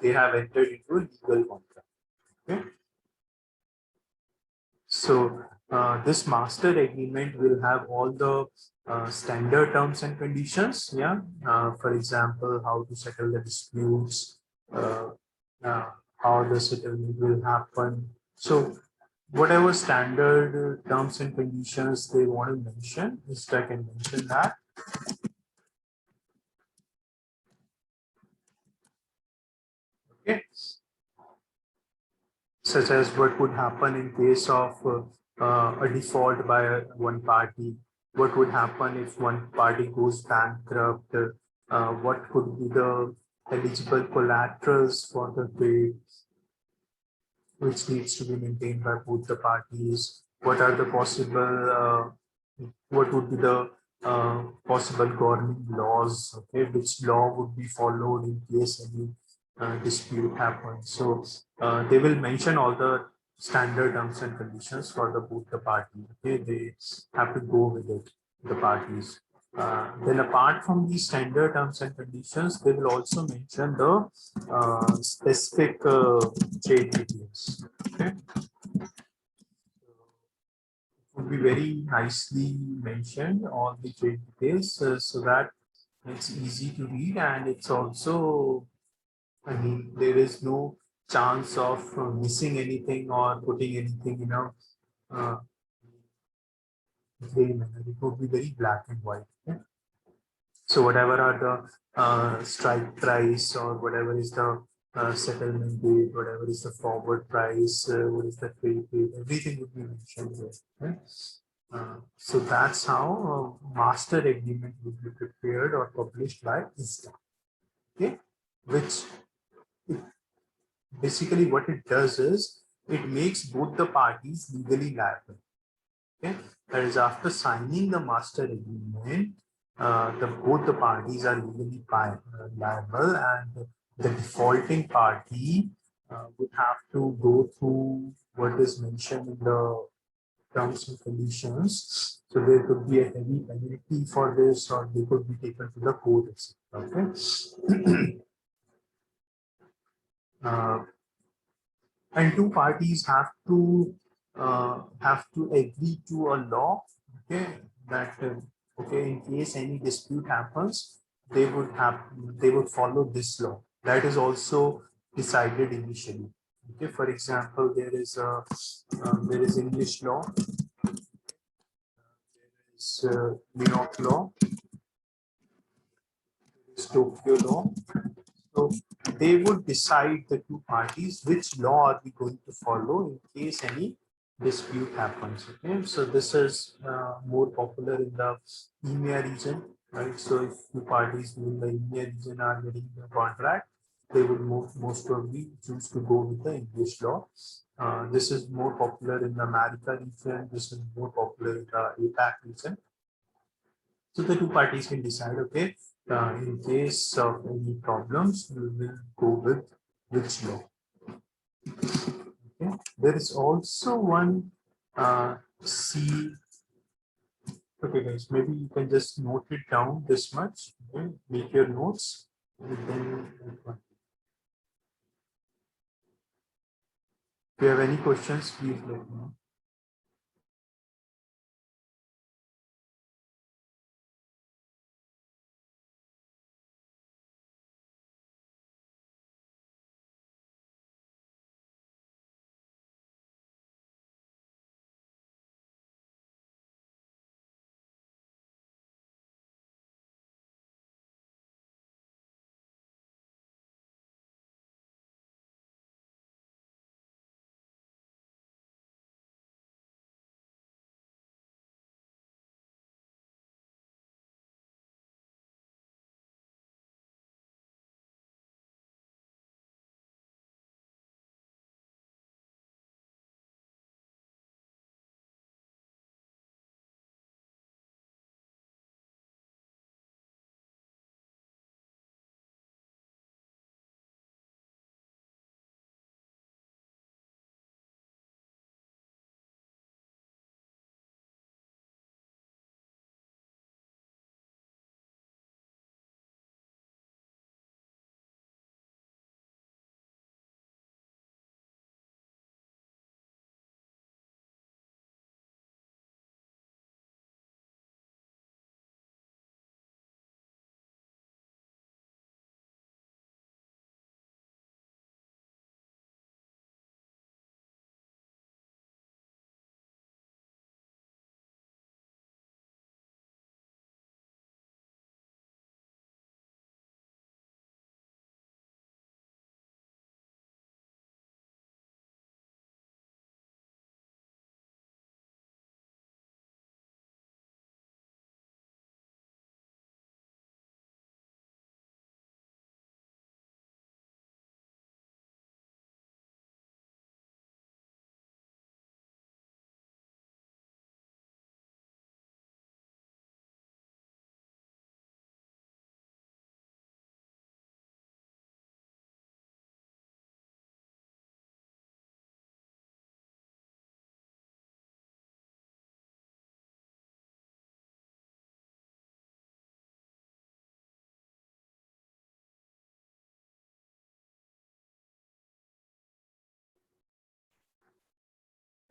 they have entered into a legal contract. Okay, so this master agreement will have all the standard terms and conditions. Yeah, for example, how to settle the disputes, how the settlement will happen. So whatever standard terms and conditions they want to mention, I can mention that. Okay. Such as what would happen in case of a default by one party, what would happen if one party goes bankrupt, what could be the eligible collaterals for the trade, which needs to be maintained by both the parties, what are the possible, what would be the possible governing laws, okay, which law would be followed in case any dispute happens. So they will mention all the standard terms and conditions for the both the parties. Okay, they have to go with it, the parties. Then apart from these standard terms and conditions, they will also mention the specific trade details. Okay, would be very nicely mentioned, all the trade details, so that it's easy to read, and it's also, I mean, there is no chance of missing anything or putting anything in a gray manner. It would be very black and white. Okay? So whatever are the strike price, or whatever is the settlement date, whatever is the forward price, what is the trade date, everything would be mentioned here. Okay? So that's how master agreement would be prepared or published by ISDA. Okay, which basically what it does is it makes both the parties legally liable. Okay, that is, after signing the master agreement, both the parties are legally liable, and the defaulting party would have to go through what is mentioned in the terms and conditions. So there could be a heavy penalty for this, or they could be taken to the court, etc. Okay. And two parties have to agree to a law. Okay, that okay, in case any dispute happens, they would follow this law. That is also decided initially. Okay, for example, there is English law, there is New York law, there is Tokyo law. So they would decide, the two parties, which law are we going to follow in case any dispute happens. Okay, so this is more popular in the EMEA region, right? So if two parties in the EMEA region are getting the contract, they would most probably choose to go with the English law. This is more popular in the America region. This is more popular in the APAC region. So the two parties can decide, okay, in case of any problems, we will go with which law. Okay. There is also one C. Okay, guys, maybe you can just note it down this much. Okay? Make your notes. And then If you have any questions, please let me know.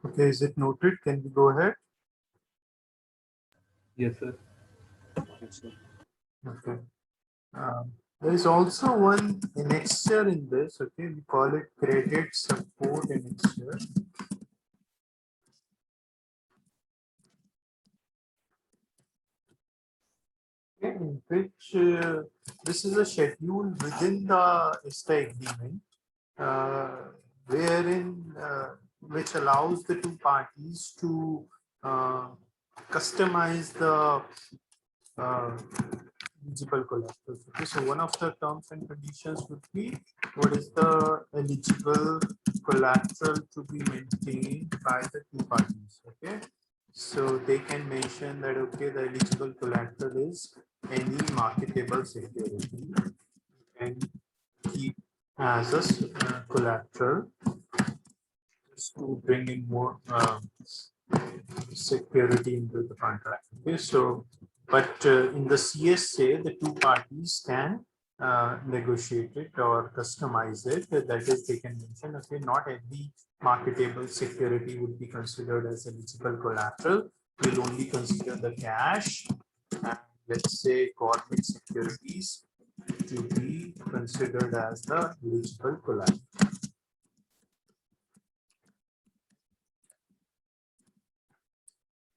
Okay, is it noted? Can we go ahead? Yes, sir. Yes, sir. Okay. There is also one annexure in this. Okay, we call it credit support annexure. In which this is a schedule within the ISTA agreement, wherein which allows the two parties to customize the eligible collateral. Okay, so one of the terms and conditions would be what is the eligible collateral to be maintained by the two parties. Okay, so they can mention that okay, the eligible collateral is any marketable security and keep as a collateral just to bring in more security into the contract. Okay, so but in the CSA, the two parties can negotiate it or customize it. That is, they can mention, okay, not every marketable security would be considered as eligible collateral. We'll only consider the cash and let's say government securities to be considered as the eligible collateral.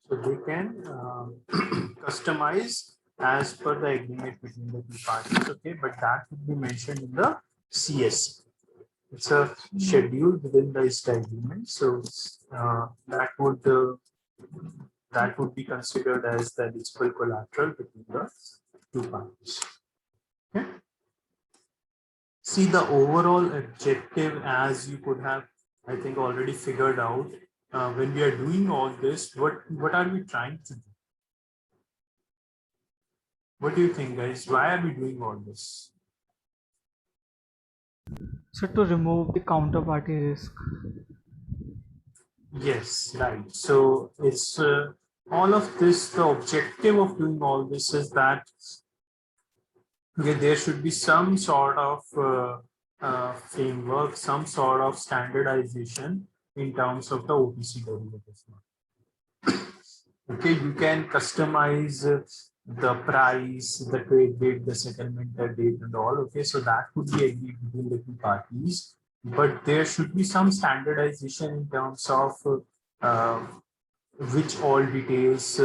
So they can customize as per the agreement between the two parties, okay, but that would be mentioned in the CS. It's a schedule within the ISTA agreement, so that would be considered as the eligible collateral between the two parties. Okay. See the overall objective, as you could have, I think, already figured out. When we are doing all this, what are we trying to do? What do you think, guys? Why are we doing all this? So to remove the counterparty risk. Yes, right. So it's all of this. The objective of doing all this is that there should be some sort of framework, some sort of standardization in terms of the OTC derivatives market. Okay, you can customize the price, the trade date, the settlement date, and all. Okay, so that could be agreed between the two parties, but there should be some standardization in terms of which all details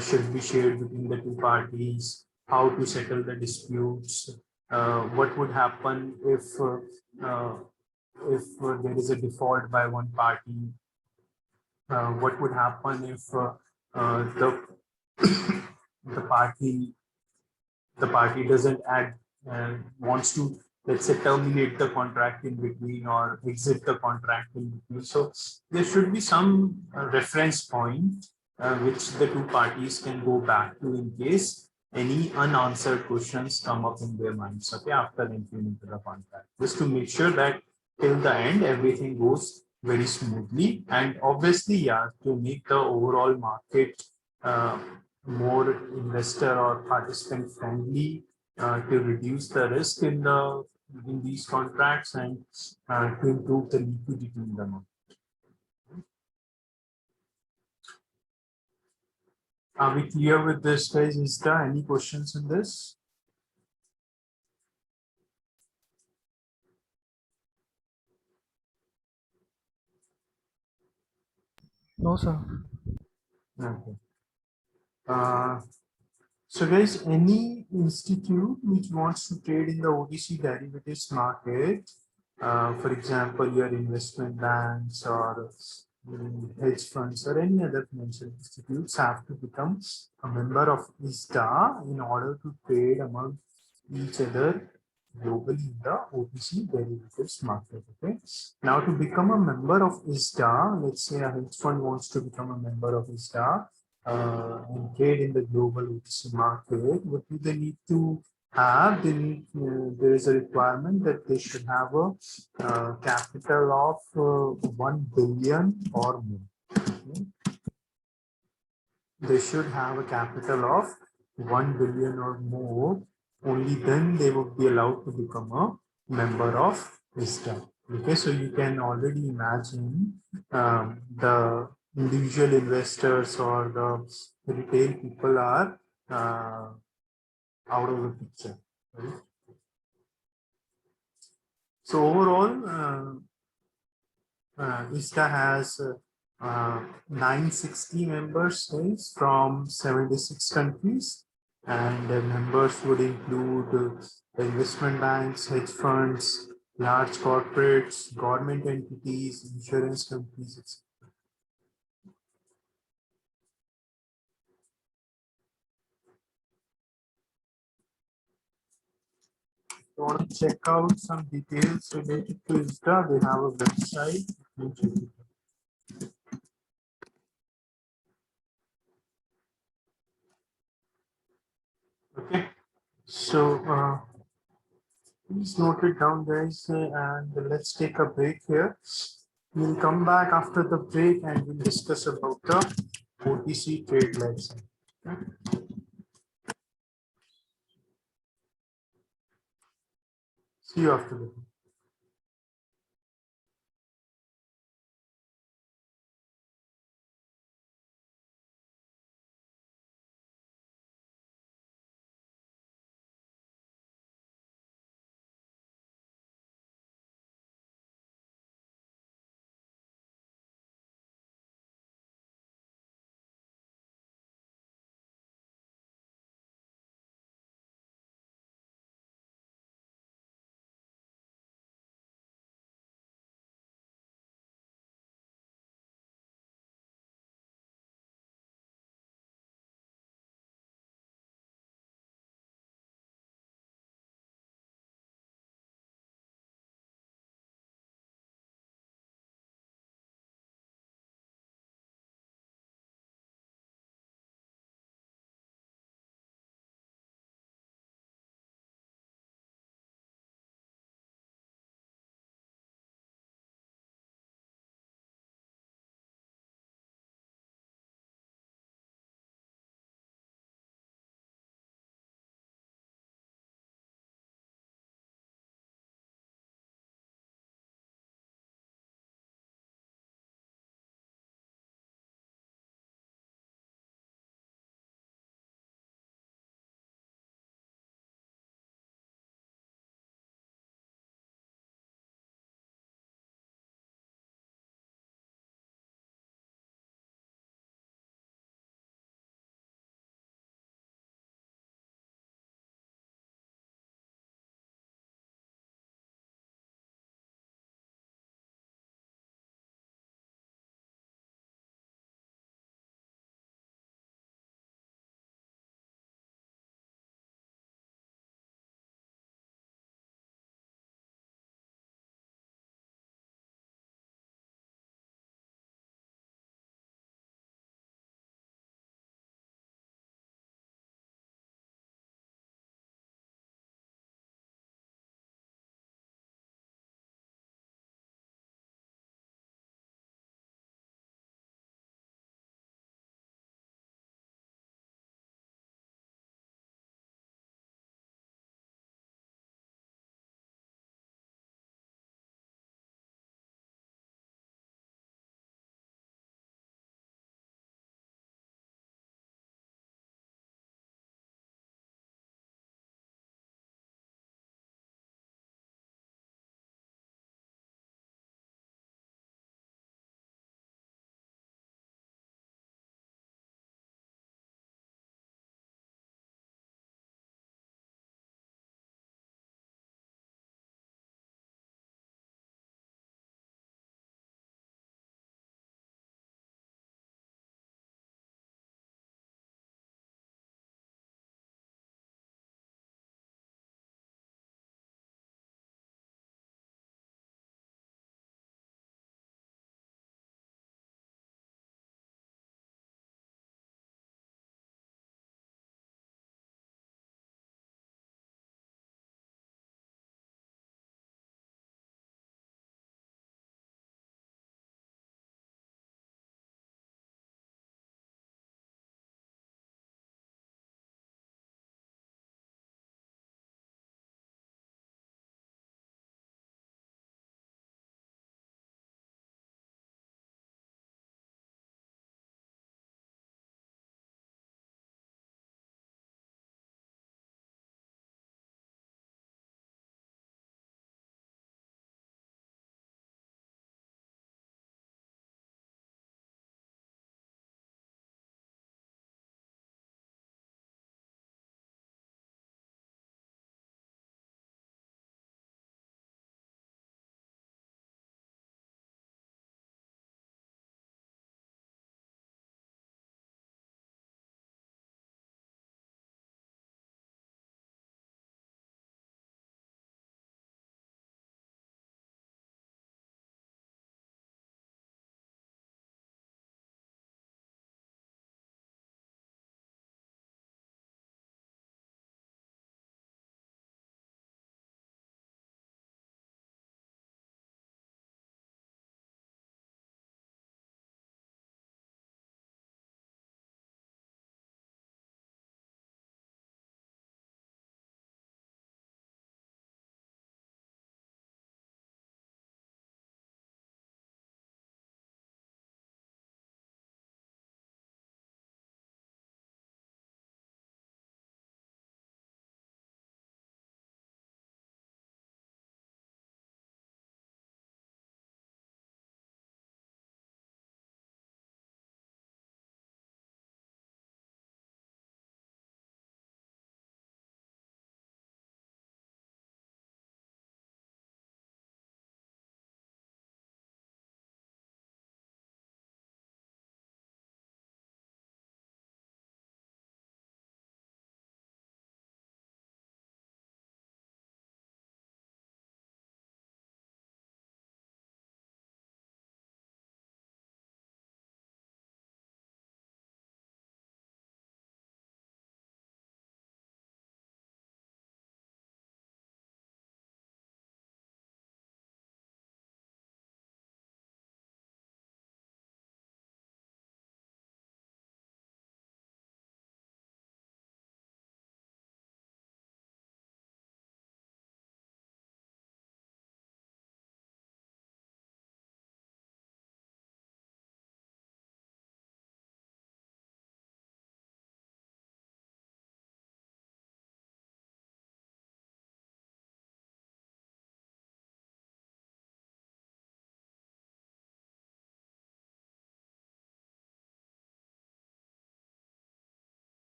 should be shared between the two parties, how to settle the disputes, what would happen if there is a default by one party, what would happen if the the party the party doesn't add wants to, let's say, terminate the contract in between or exit the contract in between. So there should be some reference point which the two parties can go back to in case any unanswered questions come up in their minds, okay, after entering into the contract, just to make sure that till the end everything goes very smoothly. And obviously, yeah, to make the overall market more investor or participant friendly, to reduce the risk in these contracts, and to improve the liquidity in the market. Are we clear with this, guys? Is there any questions in this? No, sir. Okay. So guys, any institute which wants to trade in the OTC derivatives market, for example, your investment banks or hedge funds or any other financial institutes, have to become a member of ISDA in order to trade among each other globally in the OTC derivatives market. Okay. Now, to become a member of ISDA, let's say a hedge fund wants to become a member of ISDA and trade in the global OTC market, what do they need to have? They need, there is a requirement that they should have a capital of 1 billion or more. Okay. They should have a capital of 1 billion or more. Only then they would be allowed to become a member of ISDA. Okay, so you can already imagine the individual investors or the retail people are out of the picture. Right? So overall, ISDA has 960 members from 76 countries, and the members would include the investment banks, hedge funds, large corporates, government entities, insurance companies, etc. If you want to check out some details related to ISDA, they have a website. You can check it out. Okay, so please note it down, guys, and let's take a break here. We'll come back after the break and we'll discuss about the OTC trade license. Okay? See you after the break.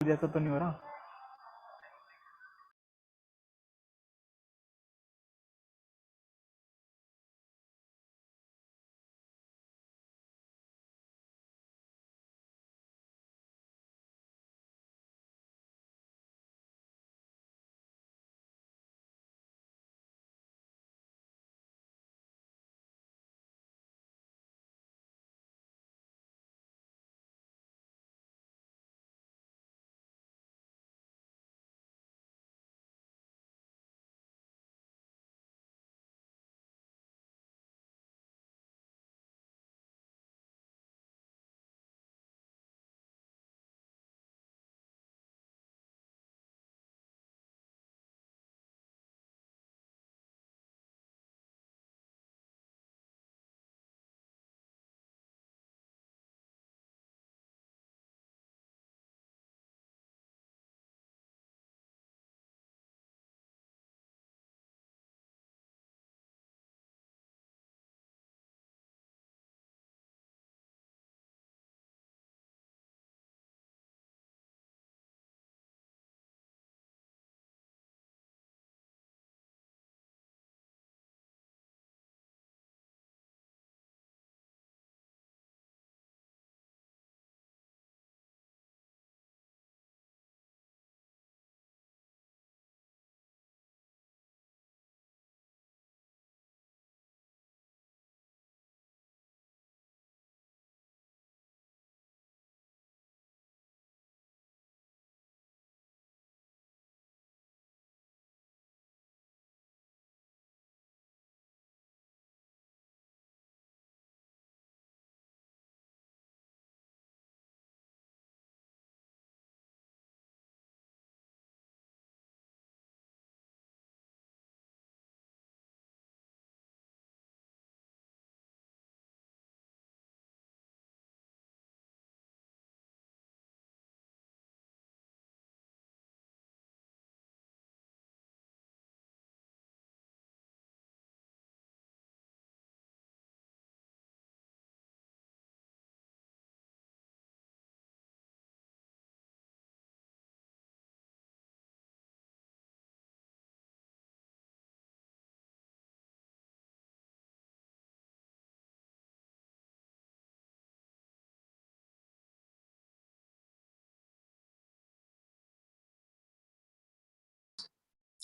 जैसा तो नहीं हो रहा?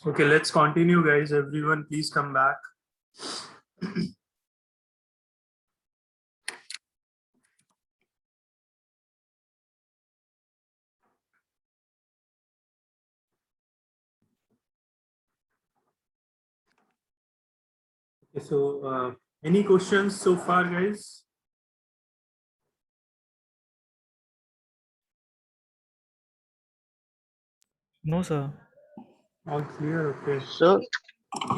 Okay, let's continue, guys. Everyone, please come back. Okay, so any questions so far, guys? No, sir. All clear? Okay. Sir,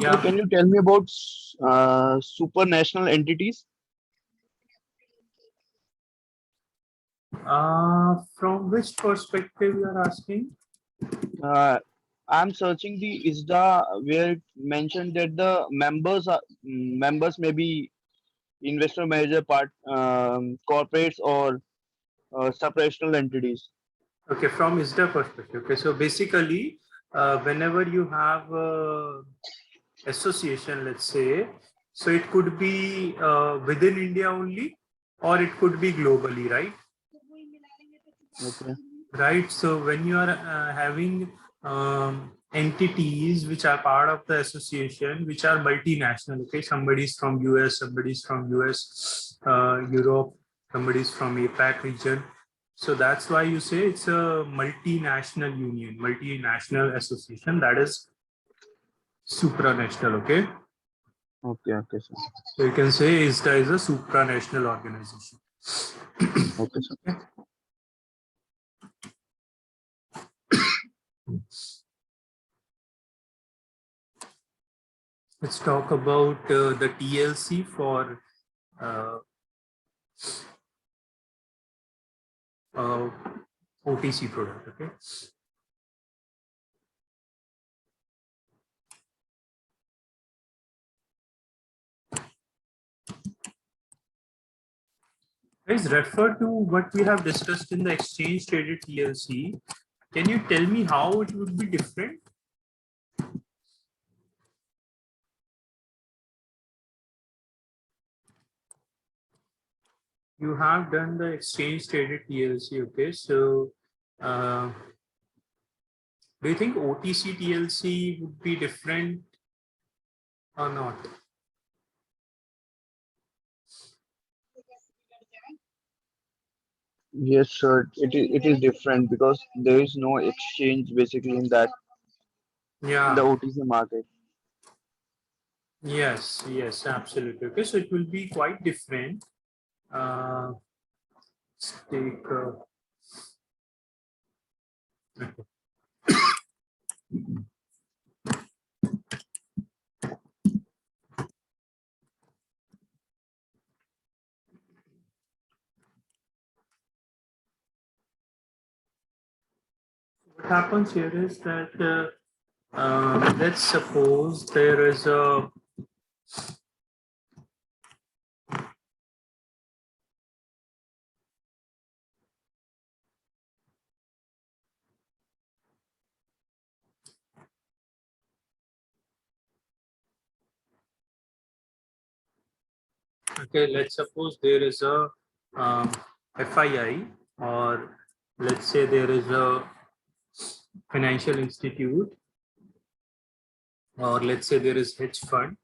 Yeah. can you tell me about supranational entities? From which perspective you are asking? I'm searching the ISDA where it mentioned that the members may be investor manager part corporates or supranational entities. Okay, from ISDA perspective. Okay, so basically, whenever you have association, let's say, so it could be within India only, or it could be globally, right? Okay. Right. So when you are having entities which are part of the association, which are multinational, okay, somebody's from US, somebody's from US, Europe, somebody's from APAC region. So that's why you say it's a multinational union, multinational association, that is supranational, okay? Okay, okay, sir. So you can say ISDA is a supranational organization. Okay, sir. Let's talk about the TLC for OTC product, okay? Guys, refer to what we have discussed in the exchange traded TLC. Can you tell me how it would be different? You have done the exchange traded TLC, okay? So, do you think OTC TLC would be different or not? Yes, sir. It is different because there is no exchange basically in the Yeah. OTC market. Yes, yes, absolutely. Okay, so it will be quite different. Let's take. Okay. What happens here is that let's suppose there is a okay, let's suppose there is a FII, or let's say there is a financial institute, or let's say there is hedge fund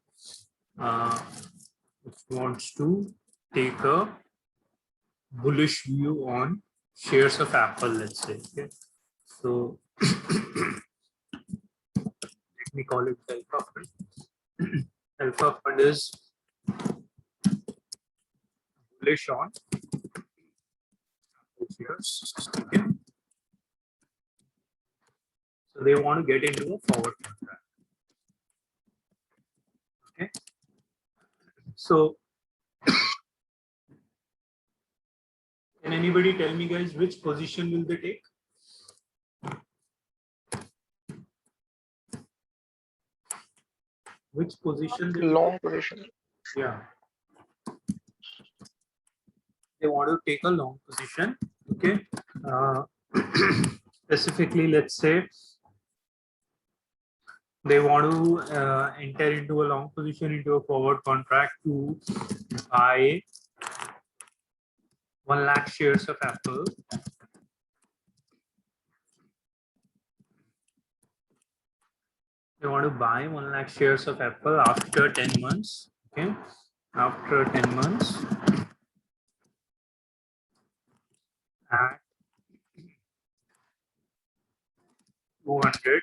which wants to take a bullish view on shares of Apple, let's say. Okay, so let me call it alpha fund. Alpha fund is bullish on shares. Okay, so they want to get into a forward contract. Okay, so can anybody tell me, guys, which position will they take? Which position? Long position. Yeah. They want to take a long position. Okay. Specifically, let's say they want to enter into a long position into a forward contract to buy 1 lakh shares of Apple. They want to buy 1 lakh shares of Apple after 10 months. Okay. After 10 months. At 200.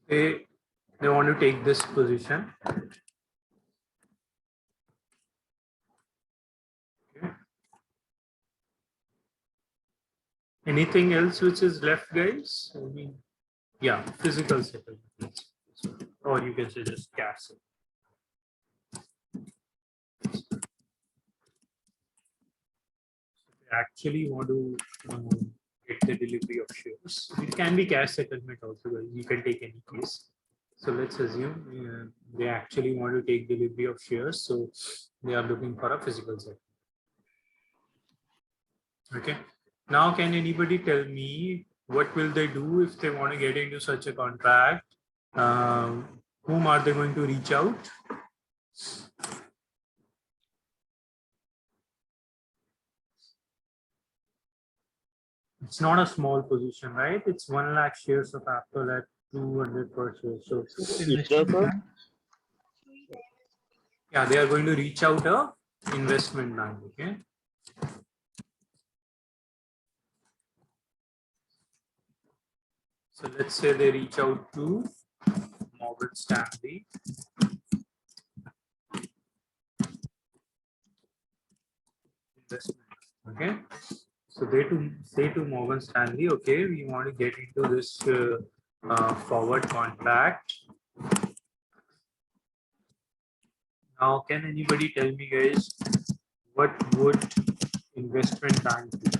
They want to take this position. Okay. Anything else which is left, guys? I mean, yeah, physical settlement, or you can say just cash settlement. Actually want to get the delivery of shares. It can be cash settlement also, guys. You can take any case. So let's assume they actually want to take delivery of shares. So they are looking for a physical settlement. Okay. Now, can anybody tell me what will they do if they want to get into such a contract? Whom are they going to reach out? It's not a small position, right? It's 1 lakh shares of Apple at 200 per share. So yeah, they are going to reach out a investment bank. Okay. So let's say they reach out to Morgan Stanley. Investment. Okay. So they say to Morgan Stanley, okay, we want to get into this forward contract. Now, can anybody tell me, guys, what would investment bank do?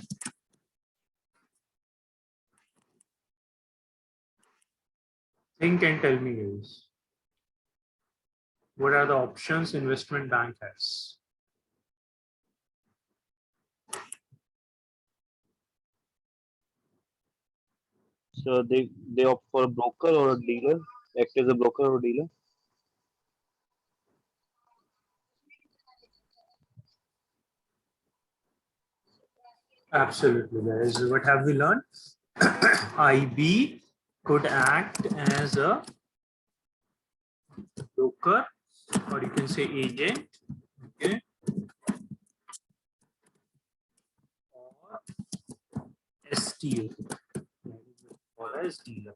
Think and tell me, guys. What are the options investment bank has? So they opt for a broker or a dealer, act as a broker or dealer. Absolutely, guys. What have we learned? IB could act as a broker, or you can say agent, okay, or STO, or as dealer.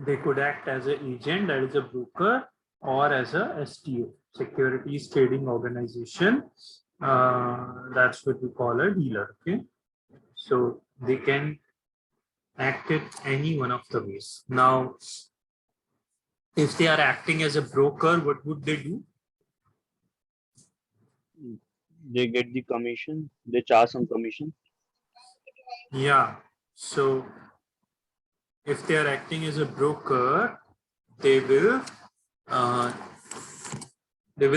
They could act as an agent, that is a broker, or as a STO, securities trading organization. That's what we call a dealer. Okay, so they can act it any one of the ways. Now, if they are acting as a broker, what would they do? They get the commission. They charge some commission. Yeah. So if they are acting as a broker, they will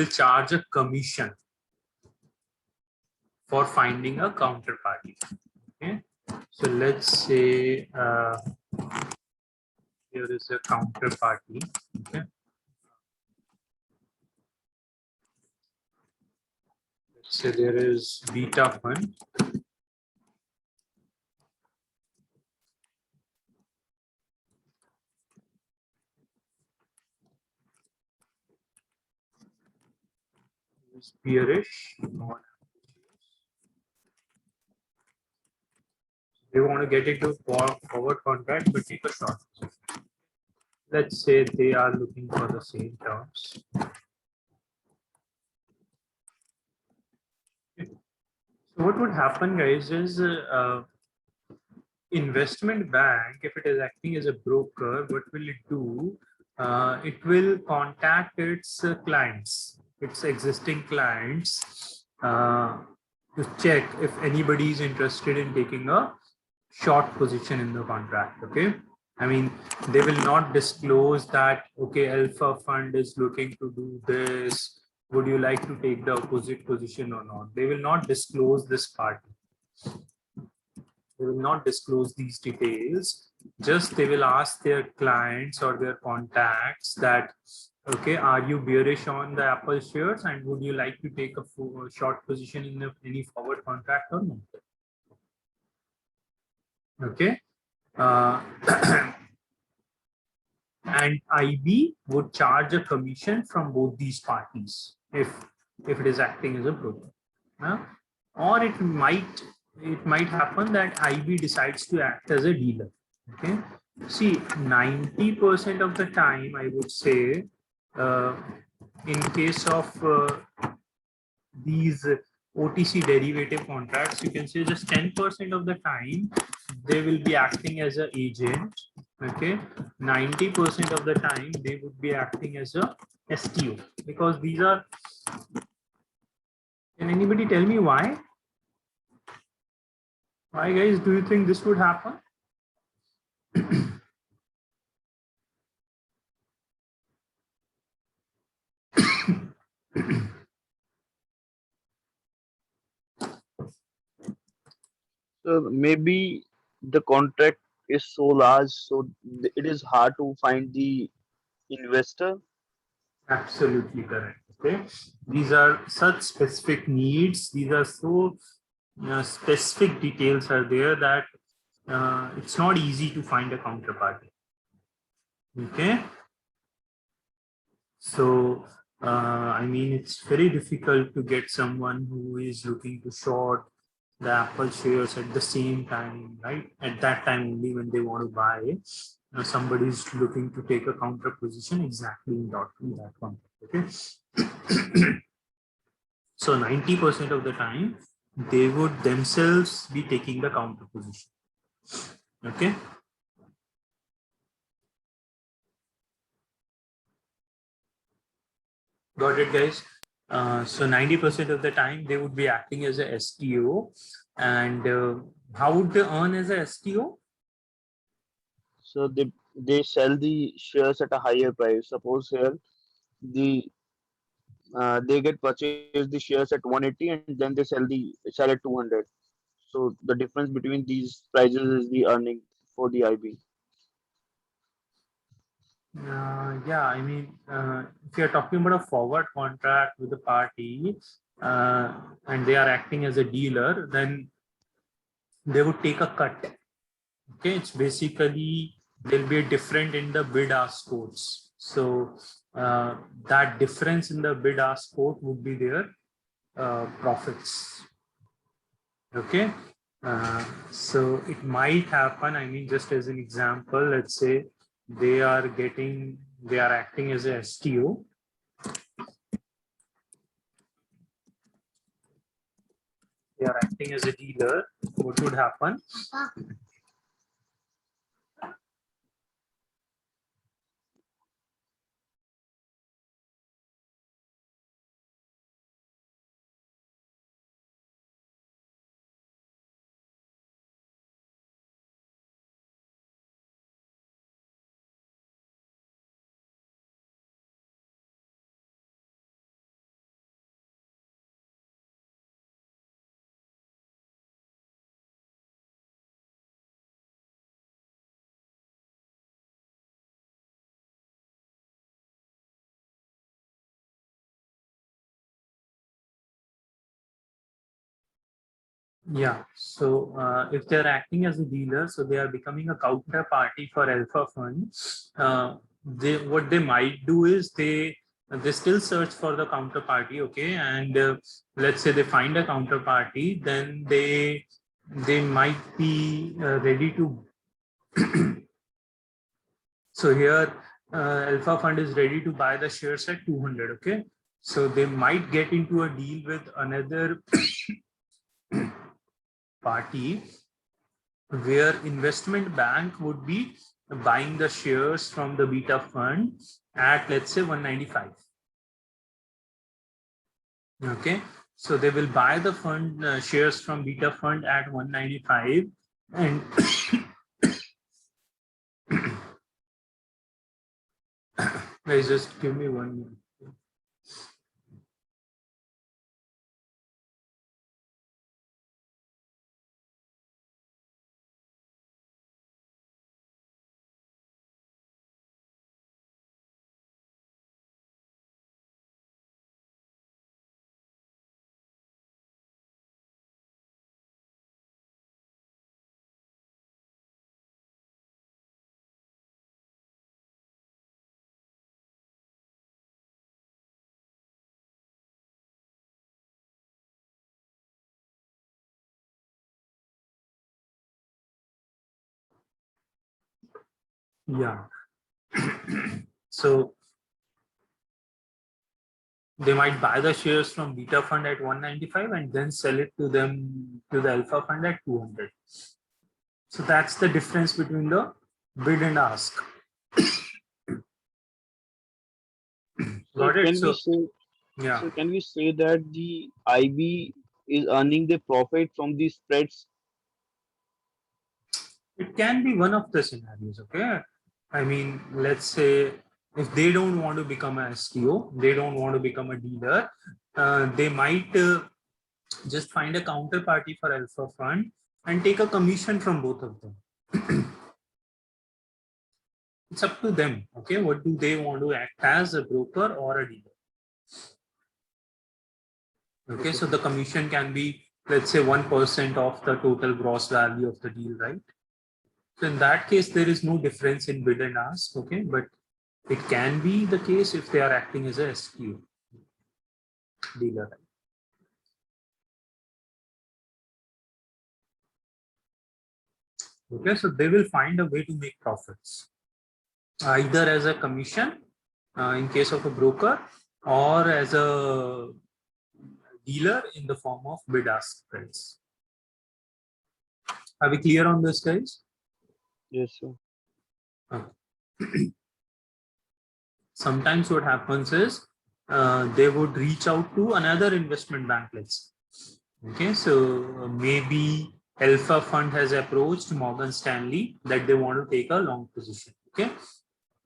charge a commission for finding a counterparty. Okay. So let's say here is a counterparty. Okay. Let's say there is beta fund. Is bearish. They want to get into forward contract, but take a short. Let's say they are looking for the same terms. So what would happen, guys, is investment bank, if it is acting as a broker, what will it do? It will contact its clients, its existing clients, to check if anybody is interested in taking a short position in the contract. Okay, I mean, they will not disclose that, okay, alpha fund is looking to do this, would you like to take the opposite position or not? They will not disclose this part. They will not disclose these details. Just they will ask their clients or their contacts that, okay, are you bearish on the Apple shares and would you like to take a short position in any forward contract or not? Okay. And IB would charge a commission from both these parties if it is acting as a broker. Or it might happen that IB decides to act as a dealer. Okay, see, 90% of the time, I would say, in case of these OTC derivative contracts, you can say just 10% of the time they will be acting as an agent. Okay, 90% of the time they would be acting as a STO, because these are. Can anybody tell me why? Why, guys, do you think this would happen? So maybe the contract is so large, so it is hard to find the investor. Absolutely correct. Okay, these are such specific needs. These are so specific details are there that it's not easy to find a counterparty. Okay, so I mean, it's very difficult to get someone who is looking to short the Apple shares at the same time, right? At that time only when they want to buy, somebody is looking to take a counter position exactly in that one. Okay. So 90% of the time, they would themselves be taking the counter position. Okay. Got it, guys? So 90% of the time, they would be acting as a STO. And how would they earn as a STO? So they sell the shares at a higher price. Suppose here the they get purchased the shares at 180 and then they sell at 200. So the difference between these prices is the earning for the IB. Yeah, I mean, if you're talking about a forward contract with a party and they are acting as a dealer, then they would take a cut. Okay, it's basically there'll be a difference in the bid ask quotes. So that difference in the bid ask quote would be their profits. Okay, so it might happen. I mean, just as an example, let's say they are acting as a STO. They are acting as a dealer. What would happen? Yeah, so if they're acting as a dealer, so they are becoming a counterparty for alpha funds. What they might do is they still search for the counterparty, okay, and let's say they find a counterparty, then they might be ready to. So here, alpha fund is ready to buy the shares at 200, okay. So they might get into a deal with another party where investment bank would be buying the shares from the beta fund at, let's say, 195. Okay, so they will buy the fund shares from beta fund at 195 and guys, just give me 1 minute. Yeah. So they might buy the shares from beta fund at 195 and then sell it to them to the alpha fund at 200. So that's the difference between the bid and ask. Got it? So yeah. So can we say that the IB is earning the profit from the spreads? It can be one of the scenarios, okay? I mean, let's say if they don't want to become a STO, they don't want to become a dealer, they might just find a counterparty for alpha fund and take a commission from both of them. It's up to them, okay? What do they want to act as, a broker or a dealer? Okay, so the commission can be, let's say, 1% of the total gross value of the deal, right? So in that case, there is no difference in bid and ask, okay? But it can be the case if they are acting as a STO dealer. Okay, so they will find a way to make profits, either as a commission in case of a broker or as a dealer in the form of bid ask price. Are we clear on this, guys? Yes, sir. Sometimes what happens is they would reach out to another investment bank, let's say. Okay, so maybe Alpha Fund has approached Morgan Stanley that they want to take a long position. Okay.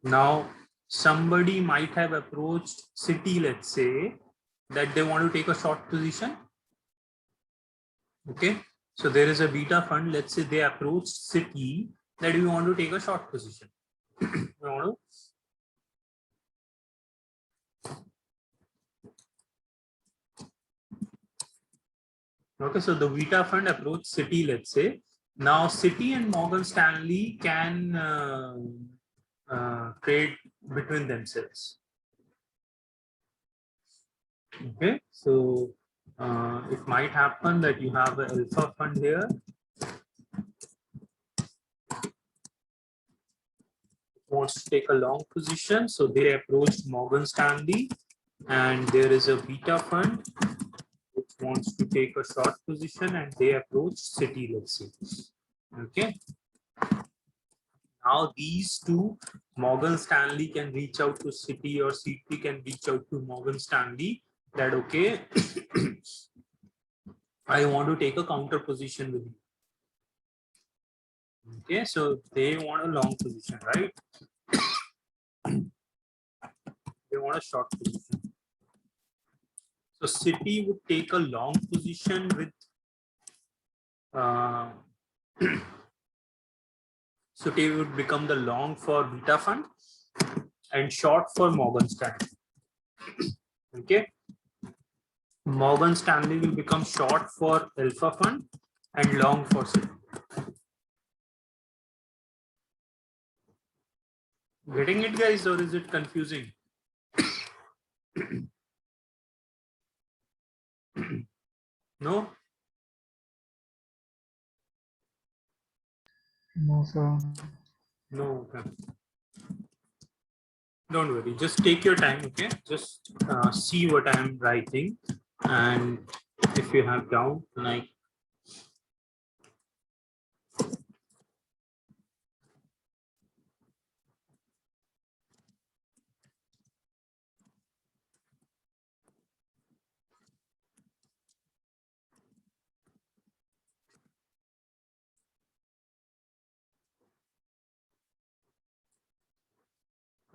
Now, somebody might have approached Citi, let's say, that they want to take a short position. Okay. So there is a beta fund. Let's say they approached Citi that we want to take a short position. We want to Okay, so the Vita fund approached Citi, let's say. Now, Citi and Morgan Stanley can trade between themselves. Okay, so it might happen that you have an alpha fund here. Wants to take a long position, so they approached Morgan Stanley, and there is a beta fund which wants to take a short position, and they approach Citi, let's say. Okay. Now these two, Morgan Stanley can reach out to Citi, or Citi can reach out to Morgan Stanley that, okay, I want to take a counter position with you. Okay, so they want a long position, right? They want a short position. So Citi would take a long position with so they would become the long for beta fund and short for Morgan Stanley. Okay. Morgan Stanley will become short for alpha fund and long for Citi. Getting it, guys, or is it confusing? No? No, sir. No. Okay. Don't worry. Just take your time. Okay. Just see what I am writing, and if you have doubt, like.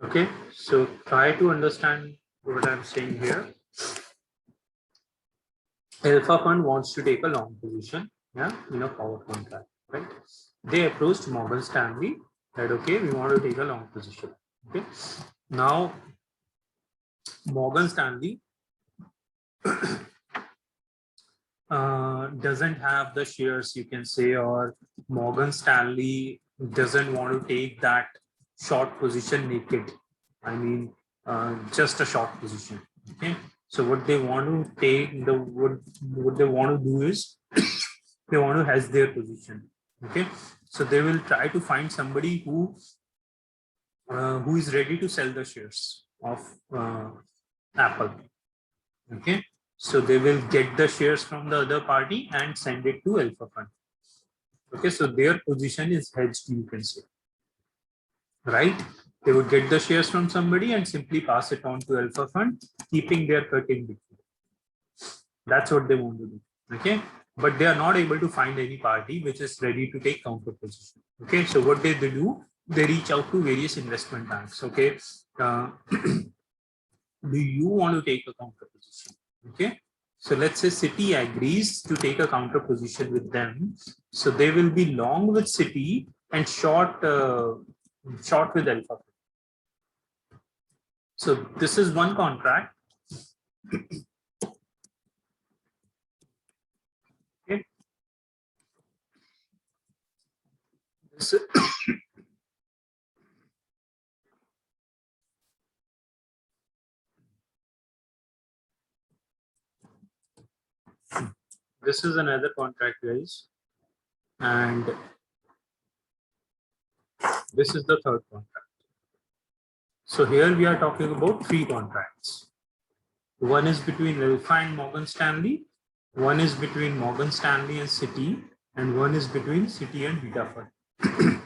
Okay, so try to understand what I'm saying here. Alpha fund wants to take a long position, yeah, in a forward contract, right? They approached Morgan Stanley that, okay, we want to take a long position. Okay, now Morgan Stanley doesn't have the shares, you can say, or Morgan Stanley doesn't want to take that short position naked. I mean, just a short position. Okay, so what they want to take, what they want to do is they want to hedge their position. Okay, so they will try to find somebody who is ready to sell the shares of Apple. Okay, so they will get the shares from the other party and send it to alpha fund. Okay, so their position is hedged, you can say, right? They would get the shares from somebody and simply pass it on to alpha fund, keeping their cut in between. That's what they want to do. Okay, but they are not able to find any party which is ready to take counter position. Okay, so what they do, they reach out to various investment banks. Okay, do you want to take a counter position? Okay, so let's say Citi agrees to take a counter position with them, so they will be long with Citi and short with alpha. So this is one contract. Okay, this is this is another contract, guys, and this is the third contract. So here we are talking about three contracts. One is between Alpha and Morgan Stanley, one is between Morgan Stanley and Citi, and one is between Citi and Beta Fund.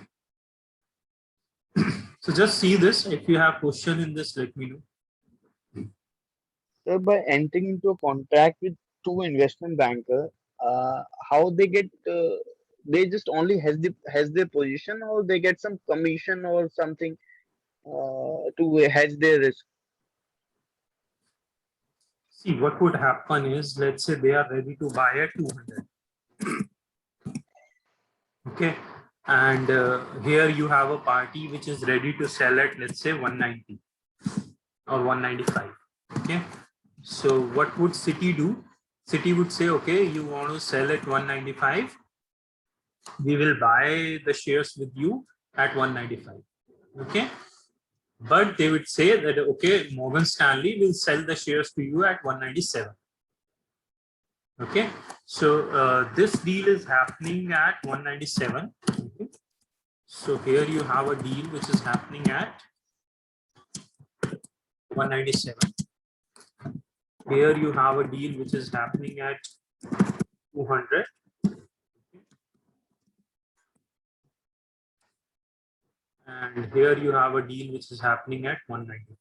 So just see this. If you have question in this, let me know. So by entering into a contract with two investment banker, how they get they just only has their position, or they get some commission or something to hedge their risk? See, what would happen is, let's say they are ready to buy at 200. Okay. And here you have a party which is ready to sell at, let's say, 190 or 195. Okay. So what would Citi do? Citi would say, okay, you want to sell at 195. We will buy the shares with you at 195. Okay. But they would say that, okay, Morgan Stanley will sell the shares to you at 197. Okay. So this deal is happening at 197. Okay. So here you have a deal which is happening at 197. Here you have a deal which is happening at 200. And here you have a deal which is happening at 190.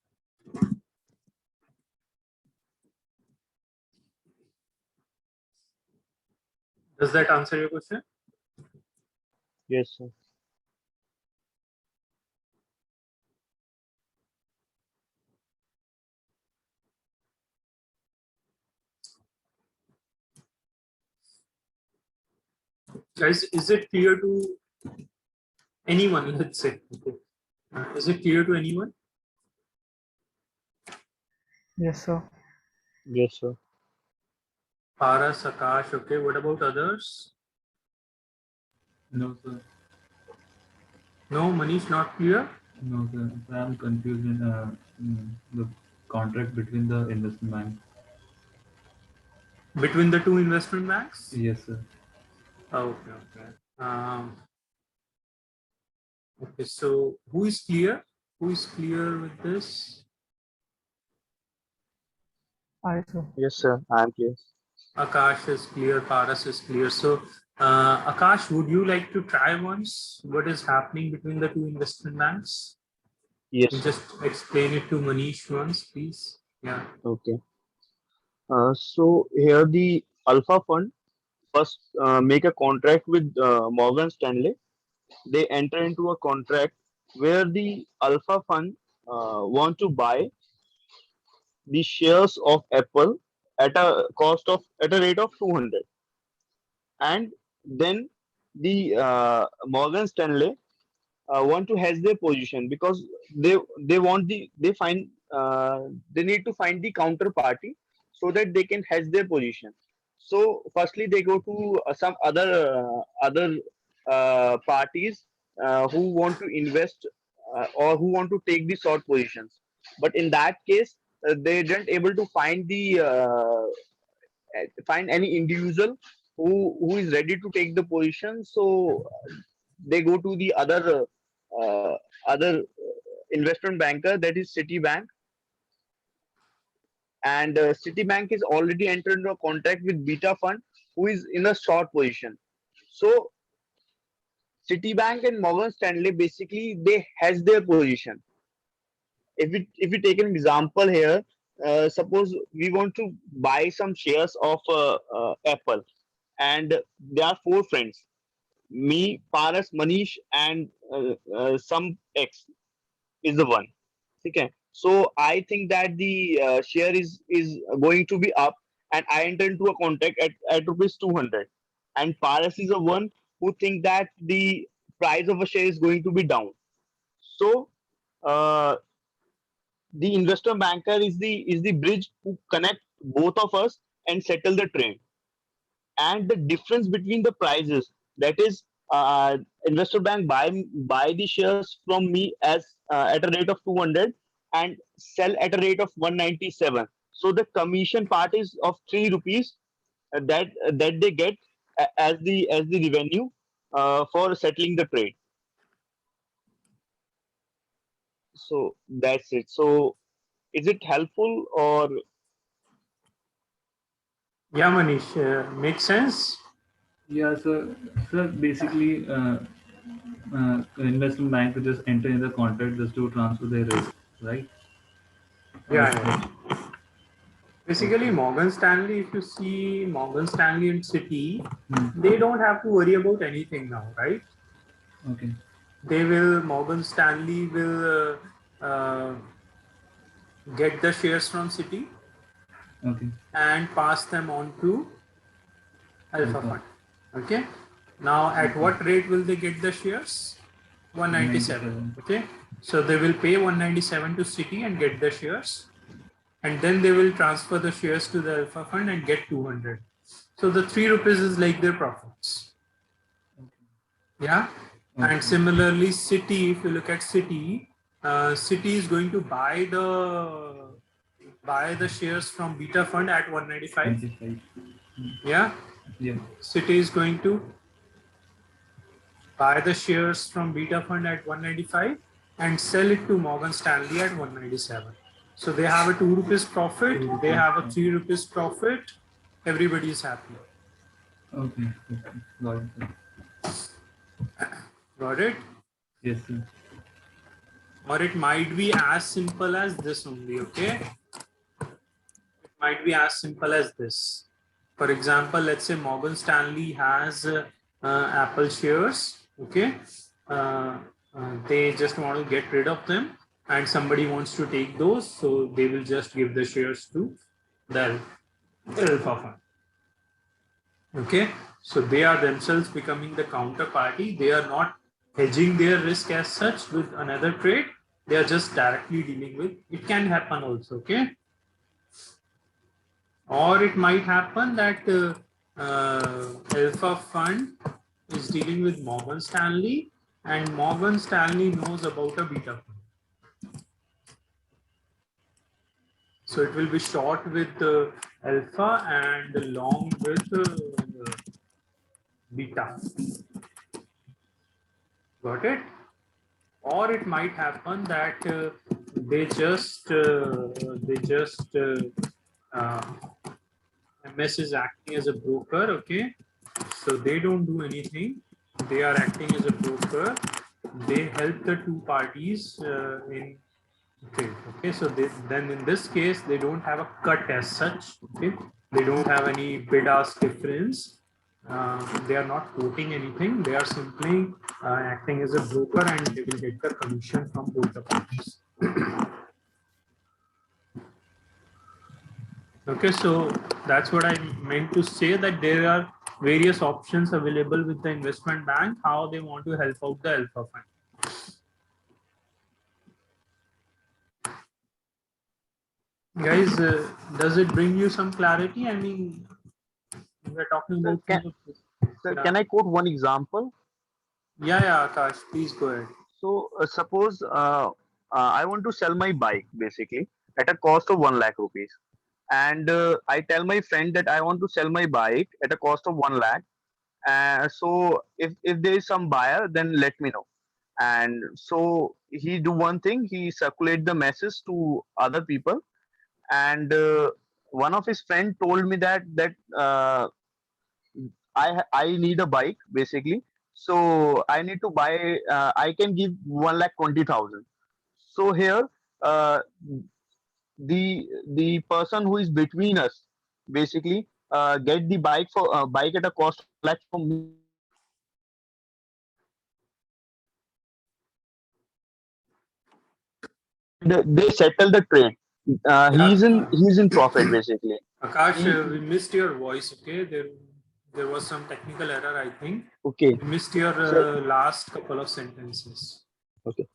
Does that answer your question? Yes, sir. Guys, is it clear to anyone? Let's say, okay. Is it clear to anyone? Yes, sir. Yes, sir. Paras, Akash, okay. What about others? No, sir. No, Manish, not clear? No, sir. I'm confused in the contract between the investment bank. Between the two investment banks? Yes, sir. Okay, okay. Okay, so who is clear? Who is clear with this? I, sir. Yes, sir. I'm clear. Akash is clear, Paras is clear. So, Akash, would you like to try once what is happening between the two investment banks? Yes, You sir. just explain it to Manish once, please. Yeah. Okay. So here the Alpha Fund first make a contract with Morgan Stanley. They enter into a contract where the Alpha Fund want to buy the shares of Apple at a rate of 200, and then the Morgan Stanley want to hedge their position, because they want they find they need to find the counterparty so that they can hedge their position. So firstly they go to some other parties who want to invest or who want to take the short positions, but in that case they didn't able to find any individual who is ready to take the position. So they go to the other investment banker, that is Citibank, and Citibank is already entered into a contract with Beta Fund, who is in a short position. So Citibank and Morgan Stanley basically they hedge their position. If we take an example here, suppose we want to buy some shares of Apple, and there are four friends: me, Paras, Manish, and some X is the one. Okay. So I think that the share is going to be up, and I enter into a contract at rupees 200, and Paras is the one who think that the price of a share is going to be down. So uh, the investor banker is the bridge who connect both of us and settle the trade. And the difference between the prices, that is investor bank buy the shares from me as at a rate of 200 and sell at a rate of 197. So the commission part is of 3 rupees that they get as the revenue for settling the trade. So that's it. So is it helpful, or Yeah, Manish, makes sense? Yeah, so basically, investment bank will just enter in the contract just to transfer their risk, right? Yeah, yeah. Basically, Morgan Stanley, if you see Morgan Stanley and Citi, they don't have to worry about anything now, right? Okay. Morgan Stanley will get the shares from Citi Okay. and pass them on to Alpha Alpha. Fund. Okay. Now, at what rate will they get the shares? 197. Okay. So they will pay 197 to Citi and get the shares, and then they will transfer the shares to the Alpha Fund and get 200. So the 3 rupees is like their profits. Yeah. And similarly, Citi, if you look at Citi, Citi is going to buy the shares from Beta Fund at 195. 95. Yeah. Yeah. Citi is going to buy the shares from Beta Fund at 195 and sell it to Morgan Stanley at 197. So they have a 2 rupees profit, they have a 3 rupees profit, everybody is happy. Okay. Okay. Got it. Got it? Yes, sir. Or it might be as simple as this only, okay? It might be as simple as this. For example, let's say Morgan Stanley has Apple shares, okay? They just want to get rid of them and somebody wants to take those, so they will just give the shares to the Alpha Fund. Okay, so they are themselves becoming the counterparty. They are not hedging their risk as such with another trade. They are just directly dealing with. It can happen also, okay? Or it might happen that Alpha Fund is dealing with Morgan Stanley and Morgan Stanley knows about a Beta Fund. So it will be short with Alpha and long with Beta. Got it? Or it might happen that MS is acting as a broker, okay? So they don't do anything. They are acting as a broker. They help the two parties in trade. Okay, so then in this case, they don't have a cut as such. Okay, they don't have any bid-ask difference. They are not quoting anything. They are simply acting as a broker, and they will get the commission from both the parties. Okay, so that's what I meant to say, that there are various options available with the investment bank, how they want to help out the Alpha Fund. Guys, does it bring you some clarity? I mean, we're talking about. Sir, can I quote one example? Yeah, Akash, please go ahead. So suppose I want to sell my bike basically at a cost of 1 lakh rupees, and I tell my friend that I want to sell my bike at a cost of 1 lakh. So if there is some buyer, then let me know. And so he do one thing, he circulate the message to other people, and one of his friend told me that I need a bike basically. So I need to buy. I can give 1,20,000. So here, uh, the person who is between us basically get the bike for bike at a cost of 1 lakh from me, and they settle the trade. He's in profit basically. Akash, He, we missed your voice. Okay, there was some technical error, I think. okay. We missed your So last couple of sentences. okay.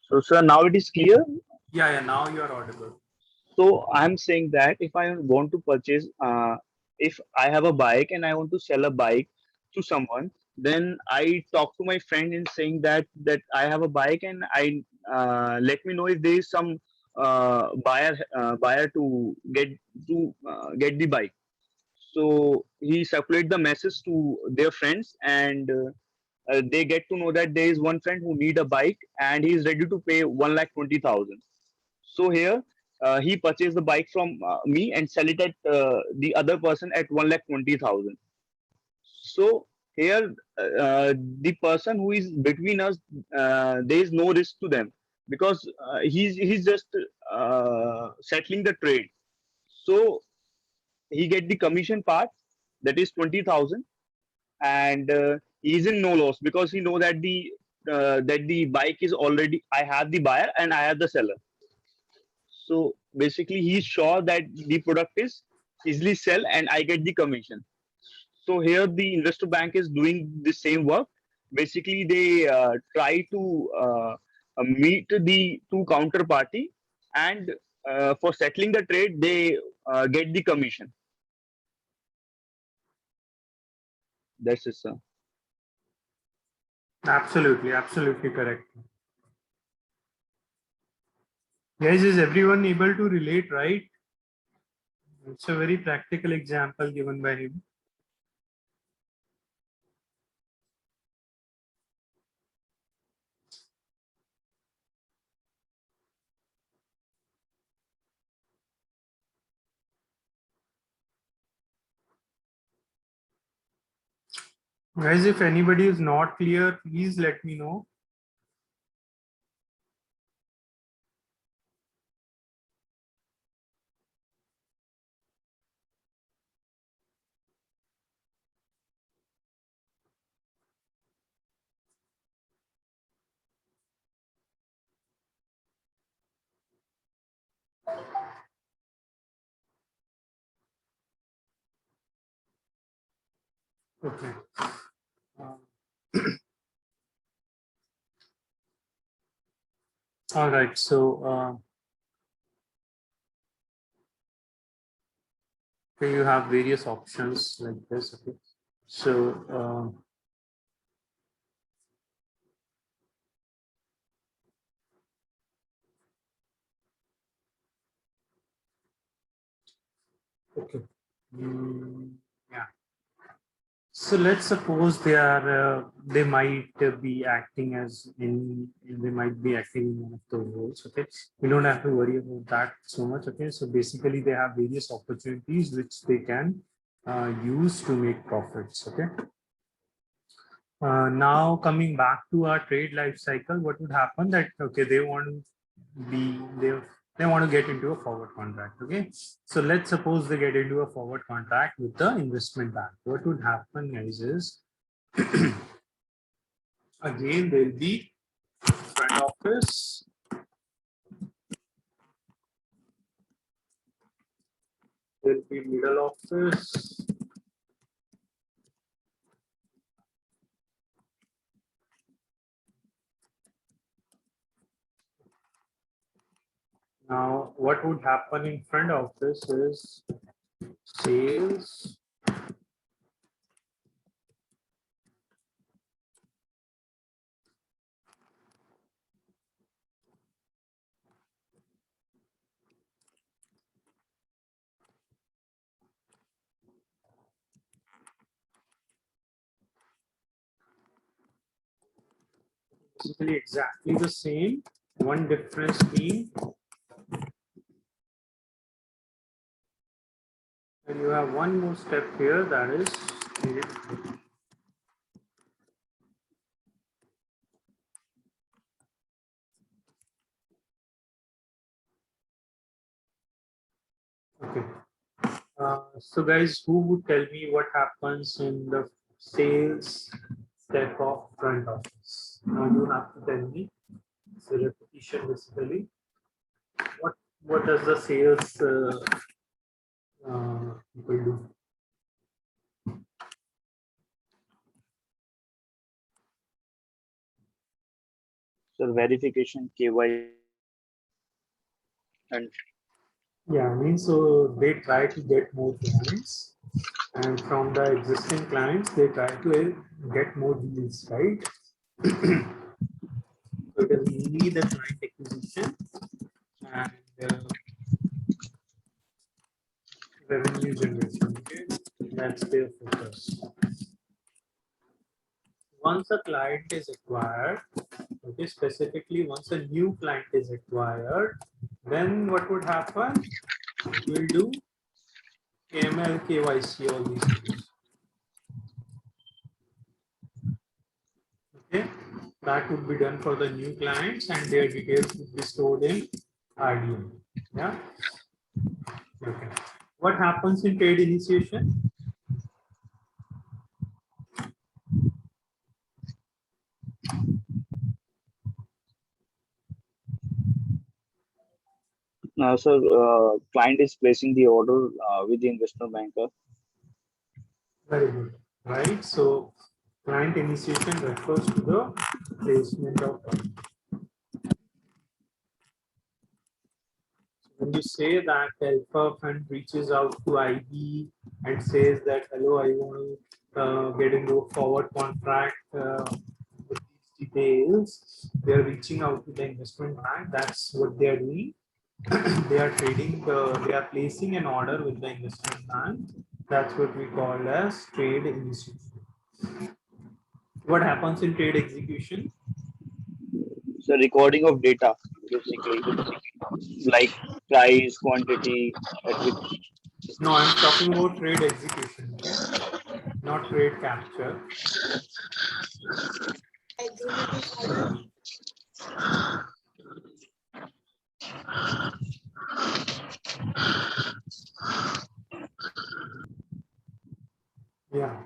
So sir, now it is clear. Yeah, now you are audible. So I'm saying that if I want to purchase, if I have a bike and I want to sell a bike to someone, then I talk to my friend in saying that I have a bike and I let me know if there is some buyer to get the bike. So he circulate the message to their friends, and they get to know that there is one friend who need a bike and he is ready to pay 1,20,000. So here he purchased the bike from me and sell it at the other person at 1,20,000. So here the person who is between us, there is no risk to them because he's just settling the trade. So he get the commission part, that is 20,000, and he is in no loss because he know that the bike is already, I have the buyer and I have the seller. So basically, he's sure that the product is easily sell and I get the commission. So here the investor bank is doing the same work. Basically, they try to meet the two counterparty, and for settling the trade, they get the commission. That's it, sir. Absolutely, absolutely correct. Guys, is everyone able to relate, right? It's a very practical example given by him. Guys, if anybody is not clear, please let me know. Okay. All right. So okay, you have various options like this. Okay. So okay. Yeah. So let's suppose they might be acting as they might be acting in one of the roles. Okay, we don't have to worry about that so much. Okay, so basically they have various opportunities which they can use to make profits. Okay. Now coming back to our trade life cycle, what would happen that okay they want to be they want to get into a forward contract. Okay, so let's suppose they get into a forward contract with the investment bank. What would happen is again there will be front office, there will be middle office, now what would happen in front office is sales, basically exactly the same, one difference being and you have one more step here, that is okay. So guys, who would tell me what happens in the sales step of front office? Now you have to tell me. It's a repetition basically. What does the sales people do? So verification, KY, and Yeah, I mean, so they try to get more clients, and from the existing clients, they try to get more deals, right? So it is mainly the client acquisition and revenue generation. Okay, that's their focus. Once a client is acquired, okay, specifically once a new client is acquired, then what would happen? We'll do AML, KYC, all these things. Okay, that would be done for the new clients and their details would be stored in RDM. Yeah. Okay. What happens in trade initiation? So, client is placing the order with the investment banker. Very good, right? So client initiation refers to the placement of order. When you say that Alpha Fund reaches out to IB and says that, hello, I want to get into a forward contract with these details, they are reaching out to the investment bank. That's what they are doing. They are trading, they are placing an order with the investment bank. That's what we call as trade initiation. What happens in trade execution? So, recording of data, basically, like price, quantity, at which. No, I'm talking about trade execution, okay? Not trade capture. Yeah.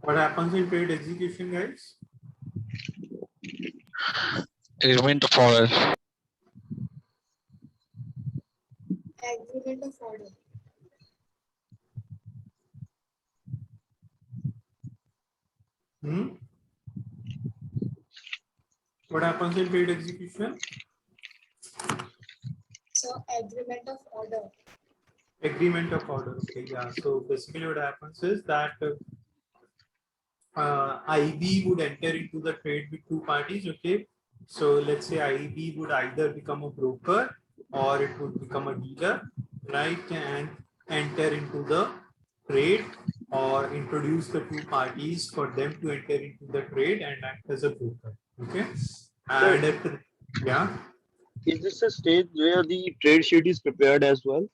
What happens in trade execution, guys? Agreement of order. Agreement of order. Hmm? What happens in trade execution? So agreement of order. Agreement of order. Okay, yeah. So basically, what happens is that IB would enter into the trade with two parties. Okay, so let's say IB would either become a broker or it would become a dealer, right? And enter into the trade or introduce the two parties for them to enter into the trade and act as a broker. Okay, and yeah. Is this a stage where the trade sheet is prepared as well?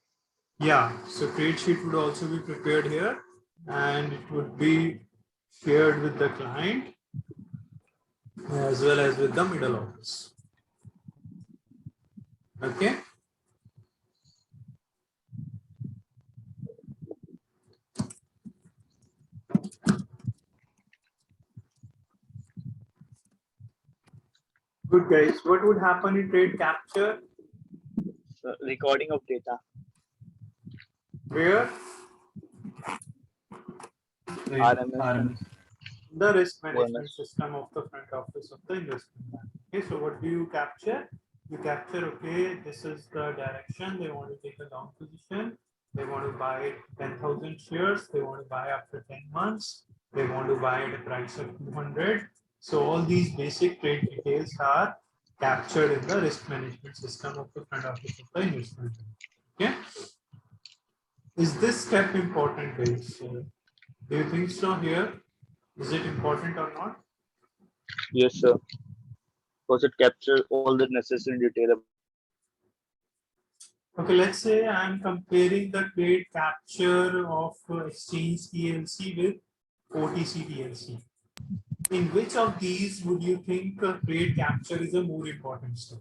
Yeah, so trade sheet would also be prepared here and it would be shared with the client as well as with the middle office. Okay. Good guys. What would happen in trade capture? So, recording of data. Where? RMS. The risk management OMS. system of the front office of the investment bank. Okay, so what do you capture? You capture, okay, this is the direction. They want to take a long position. They want to buy 10,000 shares. They want to buy after 10 months. They want to buy at a price of 200. So all these basic trade details are captured in the risk management system of the front office of the investment bank. Okay. Is this step important, guys? Do you think so here? Is it important or not? Yes, sir. Because it captures all the necessary detail. Okay, let's say I'm comparing the trade capture of exchange TLC with OTC TLC. In which of these would you think trade capture is a more important step?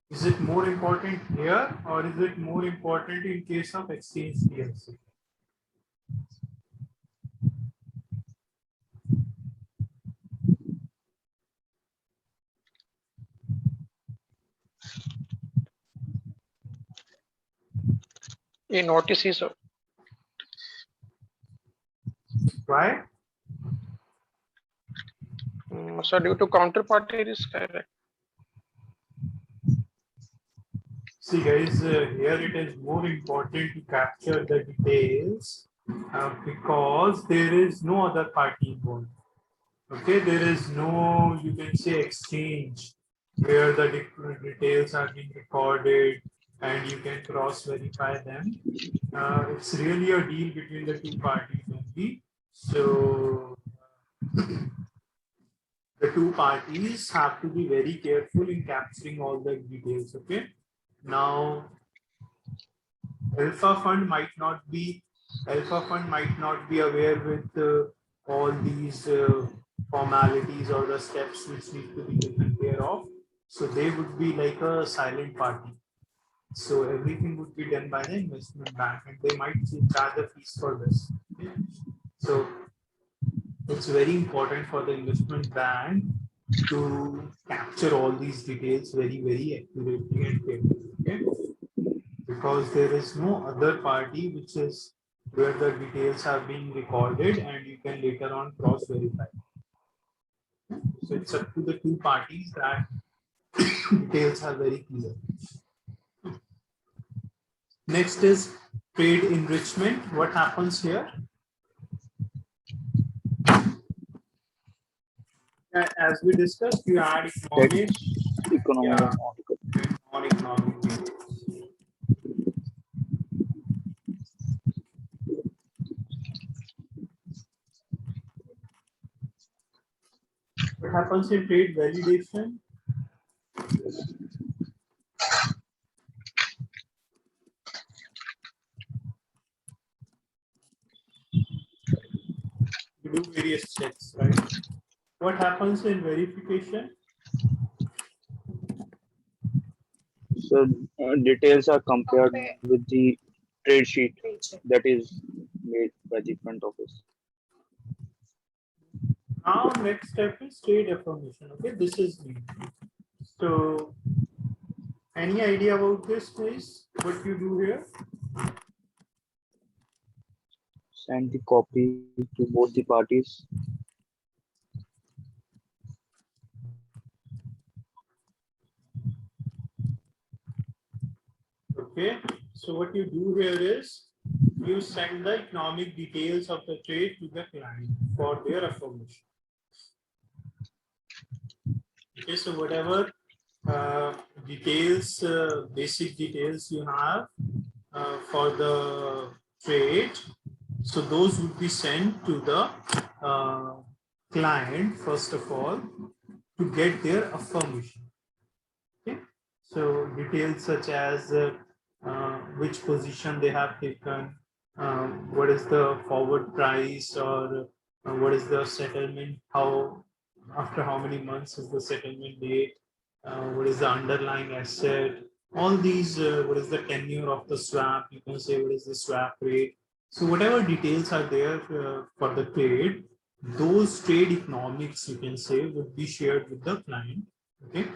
Is it more important here or is it more important in case of exchange TLC? In OTC, so Why? so due to counterparty risk, correct. See guys, here it is more important to capture the details because there is no other party involved. Okay, there is no, you can say, exchange where the details are being recorded and you can cross verify them. It's really a deal between the two parties only. So the two parties have to be very careful in capturing all the details. Okay. Now, Alpha Fund might not be aware with all these formalities or the steps which need to be taken care of. So they would be like a silent party. So everything would be done by the investment bank, and they might charge a fees for this. Okay? So it's very important for the investment bank to capture all these details very, very accurately and carefully. Okay? Because there is no other party which is where the details are being recorded and you can later on cross verify. So it's up to the two parties that details are very clear. Next is trade enrichment. What happens here? As we discussed, you add economic, Economic yeah, and and non-economic details. What happens in trade validation? You do various checks, right? What happens in verification? so details are compared with the trade sheet that is made by the front office. Now, next step is trade affirmation. Okay, this is new. So, any idea about this, please? What you do here? Send the copy to both the parties. Okay, so what you do here is you send the economic details of the trade to the client for their affirmation. Okay, so whatever details, basic details you have for the trade, so those would be sent to the client first of all to get their affirmation. Okay, so details such as which position they have taken, what is the forward price, or what is the settlement, how after how many months is the settlement date, what is the underlying asset, all these, what is the tenure of the swap, you can say what is the swap rate. So whatever details are there for the trade, those trade economics, you can say, would be shared with the client. Okay,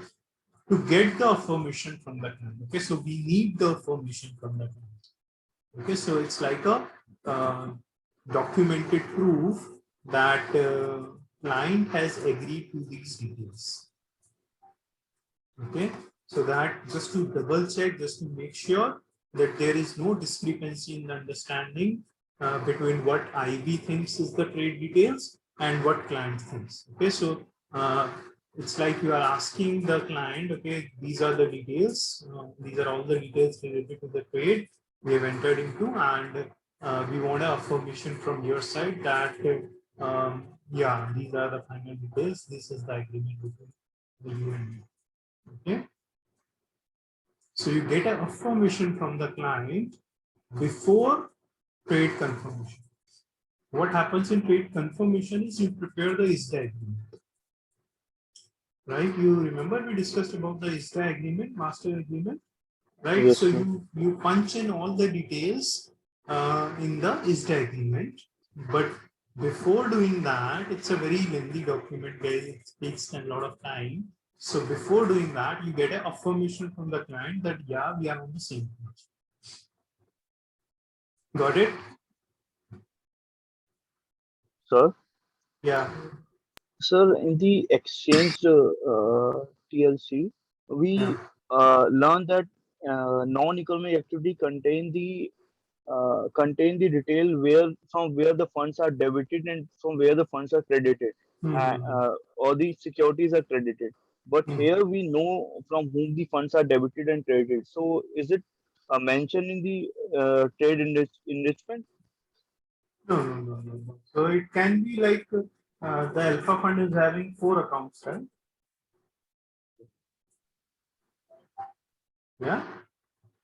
to get the affirmation from the client. Okay, so we need the affirmation from the client. Okay, so it's like a documented proof that client has agreed to these details. Okay, so that just to double check, just to make sure that there is no discrepancy in the understanding between what IB thinks is the trade details and what client thinks. Okay, so it's like you are asking the client, okay, these are the details, these are all the details related to the trade we have entered into, and we want an affirmation from your side that yeah, these are the final details, this is the agreement between you and me. Okay, so you get an affirmation from the client before trade confirmation. What happens in trade confirmation is you prepare the ISDA agreement. Right, you remember we discussed about the ISDA agreement, master agreement, right? Yes, So sir. you punch in all the details in the ISDA agreement, but before doing that, it's a very lengthy document, guys. It takes a lot of time. So before doing that, you get an affirmation from the client that yeah, we are on the same page. Got it? Sir. Yeah. Sir, in the exchange TLC, we learned that non-economic activity contain the detail where from where the funds are debited and from where the funds are credited, or the securities are credited. But here we know from whom the funds are debited and credited. So is it mentioned in the trade enrichment? No. So it can be like the alpha fund is having 4 accounts, right? Yeah.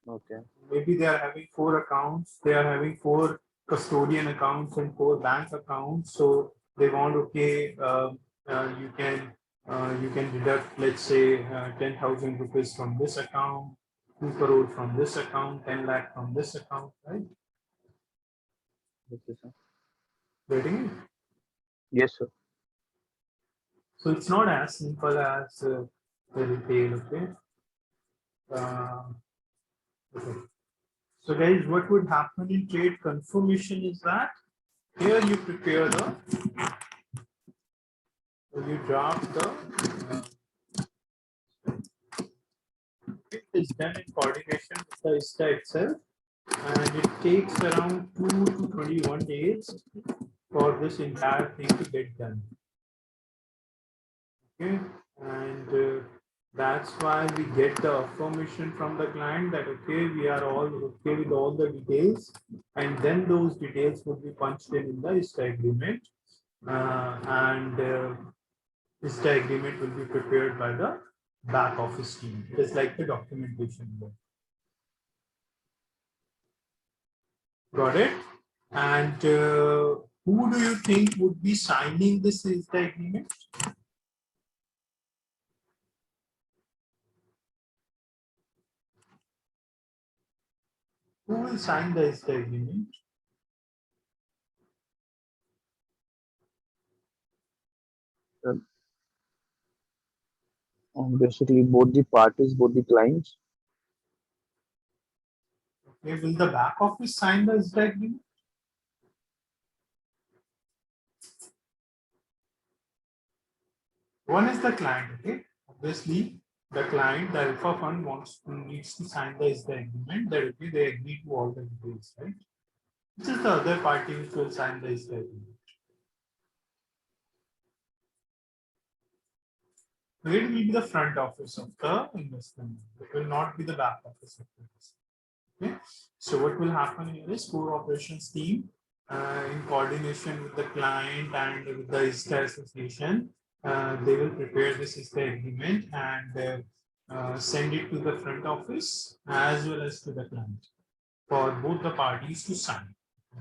Okay. Maybe they are having 4 accounts. They are having 4 custodian accounts and 4 bank accounts. So they want, okay, you can You can deduct, let's say, 10,000 rupees from this account, 2 crore from this account, 10 lakh from this account, right? Okay, sir. Getting it? Yes, sir. So it's not as simple as the retail, okay? Okay. So guys, what would happen in trade confirmation is that here you prepare the, you draft the, it is done in coordination with the ISTA itself, and it takes around 2 to 21 days for this entire thing to get done. Okay, and that's why we get the affirmation from the client that okay, we are all okay with all the details, and then those details would be punched in the ISTA agreement, and ISTA agreement will be prepared by the back office team. It is like the documentation work. Got it? And who do you think would be signing this ISTA agreement? Who will sign the ISTA agreement? Basically, both the parties, both the clients. Okay, will the back office sign the ISTA agreement? One is the client, okay? Obviously, the client, the alpha fund needs to sign the ISTA agreement that okay, they agree to all the details, right? This is the other party which will sign the ISTA agreement. So it will be the front office of the investment. It will not be the back office of the investment. Okay, so what will happen here is core operations team in coordination with the client and with the ISTA association, they will prepare this ISTA agreement and send it to the front office as well as to the client for both the parties to sign.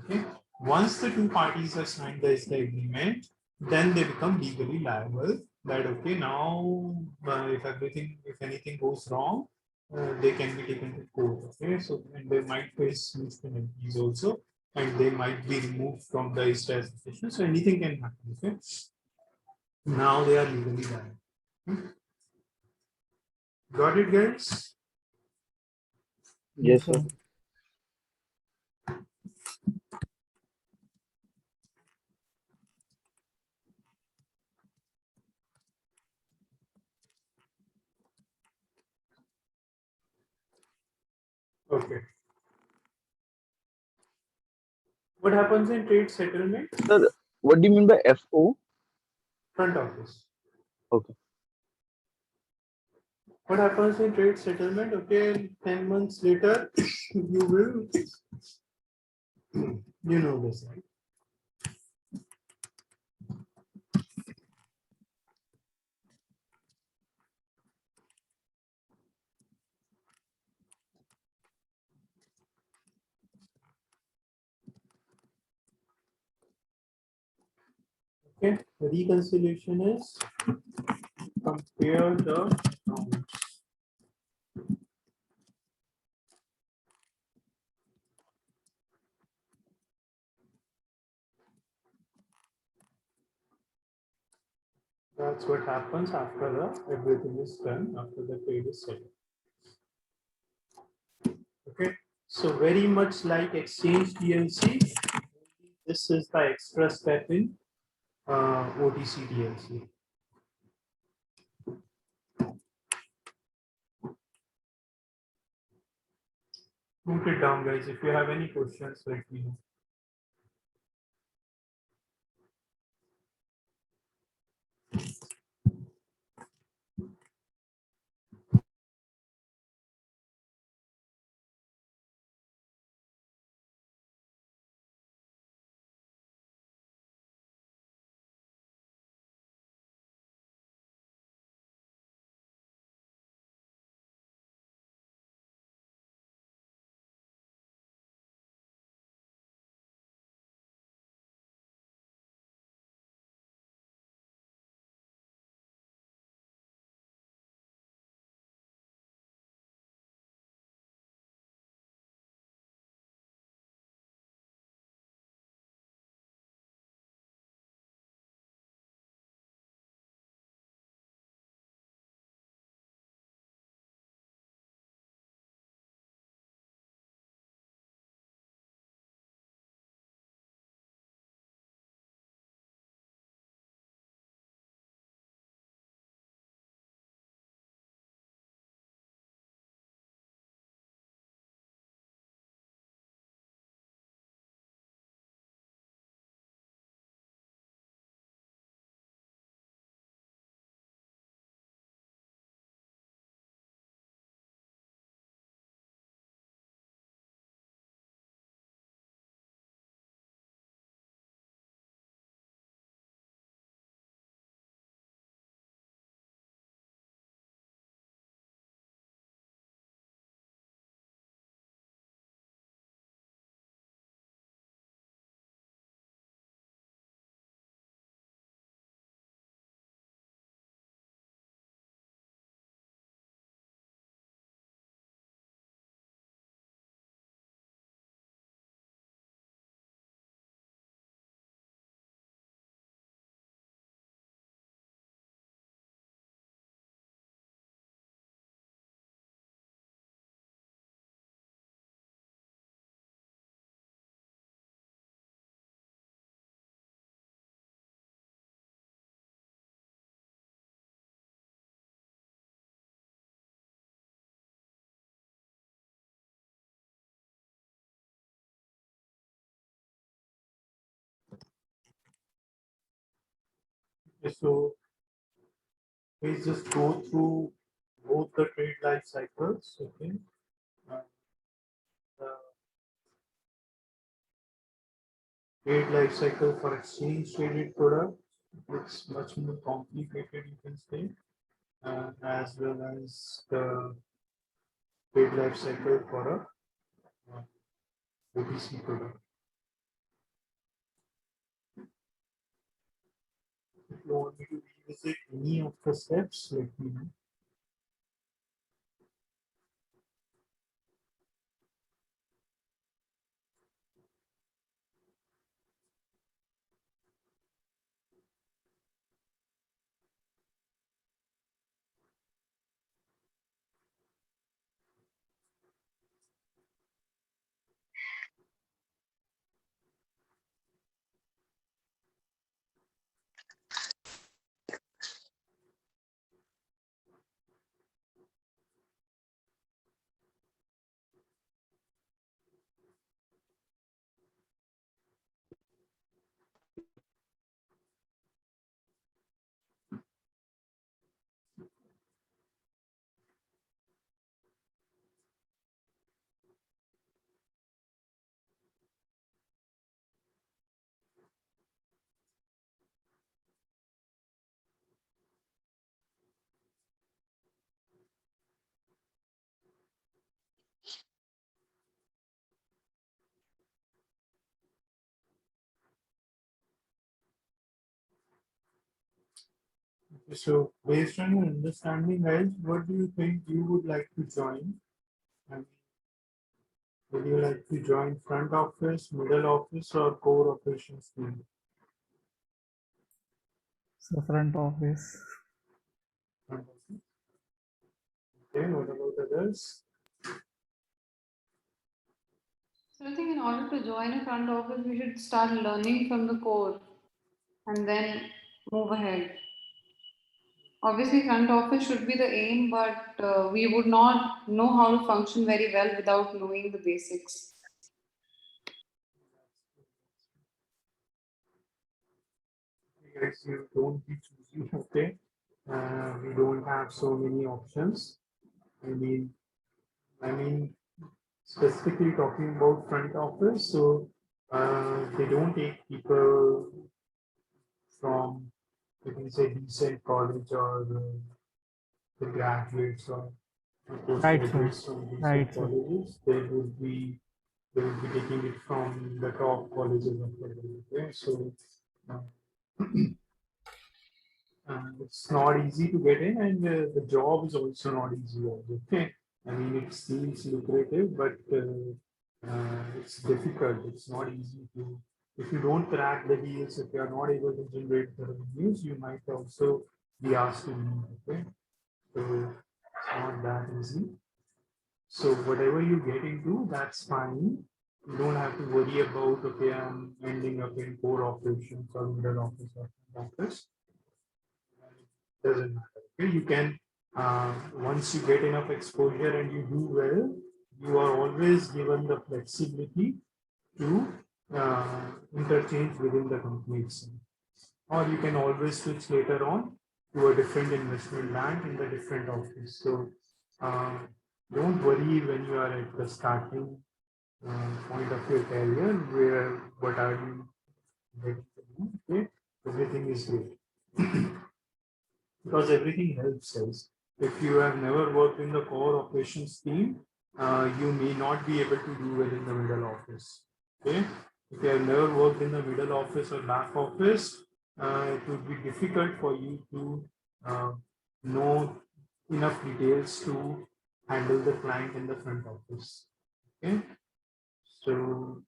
Okay, once the two parties have signed the ISTA agreement, then they become legally liable. That okay, now if anything goes wrong, they can be taken to court. Okay, so and they might face huge penalties also, and they might be removed from the ISTA association. So anything can happen. Okay, now they are legally liable. Got it, guys? Yes, sir. Okay. What happens in trade settlement? Sir, what do you mean by FO? Front office. Okay. What happens in trade settlement? Okay, 10 months later, you will, you know this, right? Okay, the reconciliation is compare the accounts. That's what happens after the everything is done, after the trade is settled. Okay, so very much like exchange TLC, this is the extra step in OTC TLC. Note it down, guys. If you have any questions, let me know. So please just go through both the trade life cycles. Okay. The trade life cycle for exchange traded product, it's much more complicated, you can say, as well as the trade life cycle for a OTC product. If you want me to revisit any of the steps, let me know. So based on your understanding, guys, what do you think you would like to join? And would you like to join front office, middle office, or core operations team? So front office. Front office. Okay, what about others? So I think in order to join a front office, we should start learning from the core and then move ahead. Obviously, front office should be the aim, but we would not know how to function very well without knowing the basics. Guys, you don't be choosy, okay? We don't have so many options. I mean, specifically talking about front office, so they don't take people from, you can say, decent college or the graduates or Right, sir. postgraduates from decent Right, sir. colleges. They would be taking it from the top colleges of the world. Okay, so it's not easy to get in, and the job is also not easy. Okay, I mean it seems lucrative, but it's difficult. It's not easy to. If you don't crack the deals, if you are not able to generate the revenues, you might also be asked to leave. Okay, so it's not that easy. So whatever you get into, that's fine. You don't have to worry about, okay, I'm ending up in core operations or middle office or front office. Doesn't matter. Okay, you can once you get enough exposure and you do well, you are always given the flexibility to interchange within the company itself. Or you can always switch later on to a different investment bank in the different office. So don't worry when you are at the starting point of your career, where what are you ready to do? Okay, everything is great. Because everything helps us. If you have never worked in the core operations team, you may not be able to do well in the middle office. Okay, if you have never worked in the middle office or back office, it would be difficult for you to know enough details to handle the client in the front office. Okay, so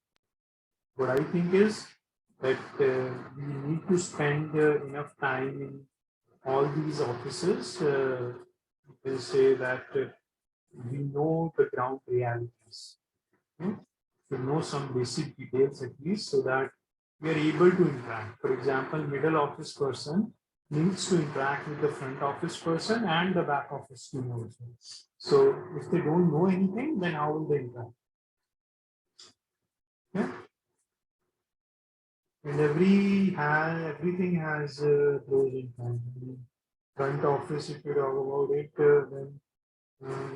what I think is that we need to spend enough time in all these offices. You can say that we know the ground realities. To know some basic details at least, so that we are able to interact. For example, middle office person needs to interact with the front office person and the back office team also. So if they don't know anything, then how will they interact? Yeah. And everything has pros and cons. I mean, front office, if you talk about it, then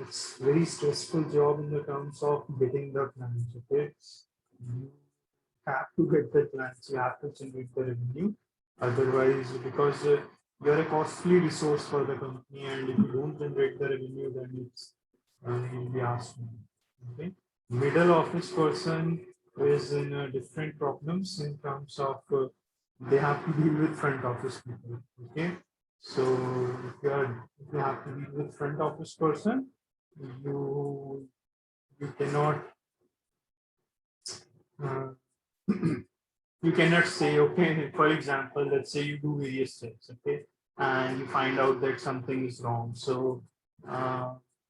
it's very stressful job in the terms of getting the clients. Okay, you have to get the clients, you have to generate the revenue. Otherwise, because you're a costly resource for the company, and if you don't generate the revenue, then it's you'll be asked. Okay, middle office person is in different problems in terms of they have to deal with front office people. Okay, so if you have to deal with front office person, you you cannot uh, you cannot say, okay, for example, let's say you do various steps, okay, and you find out that something is wrong. So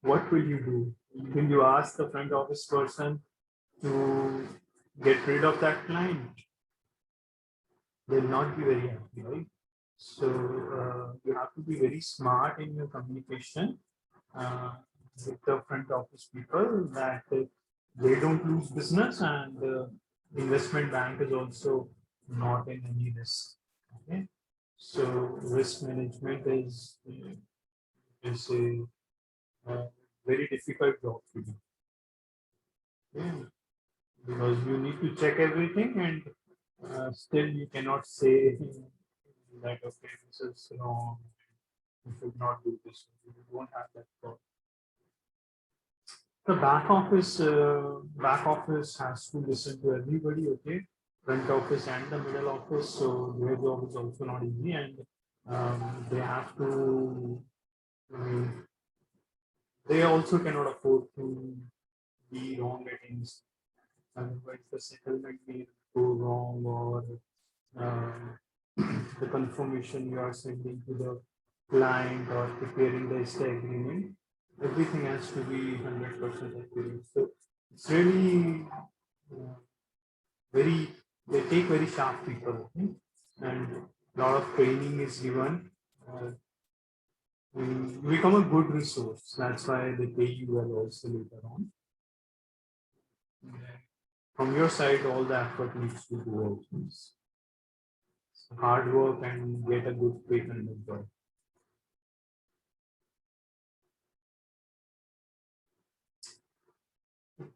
what will you do? Will you ask the front office person to get rid of that client? They'll not be very happy, right? So you have to be very smart in your communication with the front office people, that they don't lose business, and the investment bank is also not in any risk. Okay, so risk management is a very difficult job to do. Okay? Because you need to check everything, and still you cannot say that, okay, this is wrong, you should not do this. You won't have that power. The back office has to listen to everybody, okay? Front office and the middle office, so their job is also not easy, and they have to. They also cannot afford to be wrong at any. Otherwise, the settlement may go wrong, or the confirmation you are sending to the client or preparing the stay agreement, everything has to be 100% accurate. So it's really very, they take very sharp people, and a lot of training is given. You become a good resource. That's why they pay you well also later on. From your side, all the effort needs to go out. Hard work and get a good pay kind of job.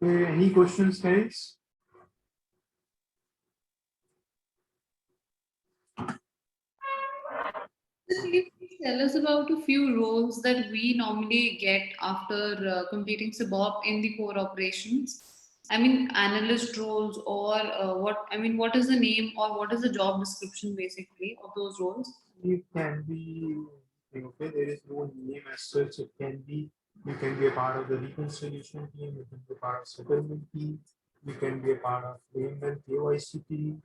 Okay, any questions, guys? Can you please tell us about a few roles that we normally get after completing CIBOP in the core operations? I mean, analyst roles, or what is the name or what is the job description basically of those roles? It can be, okay, there is no name as such. It can be, you can be a part of the reconciliation team, you can be a part of settlement team, you can be a part of AML, KYC team.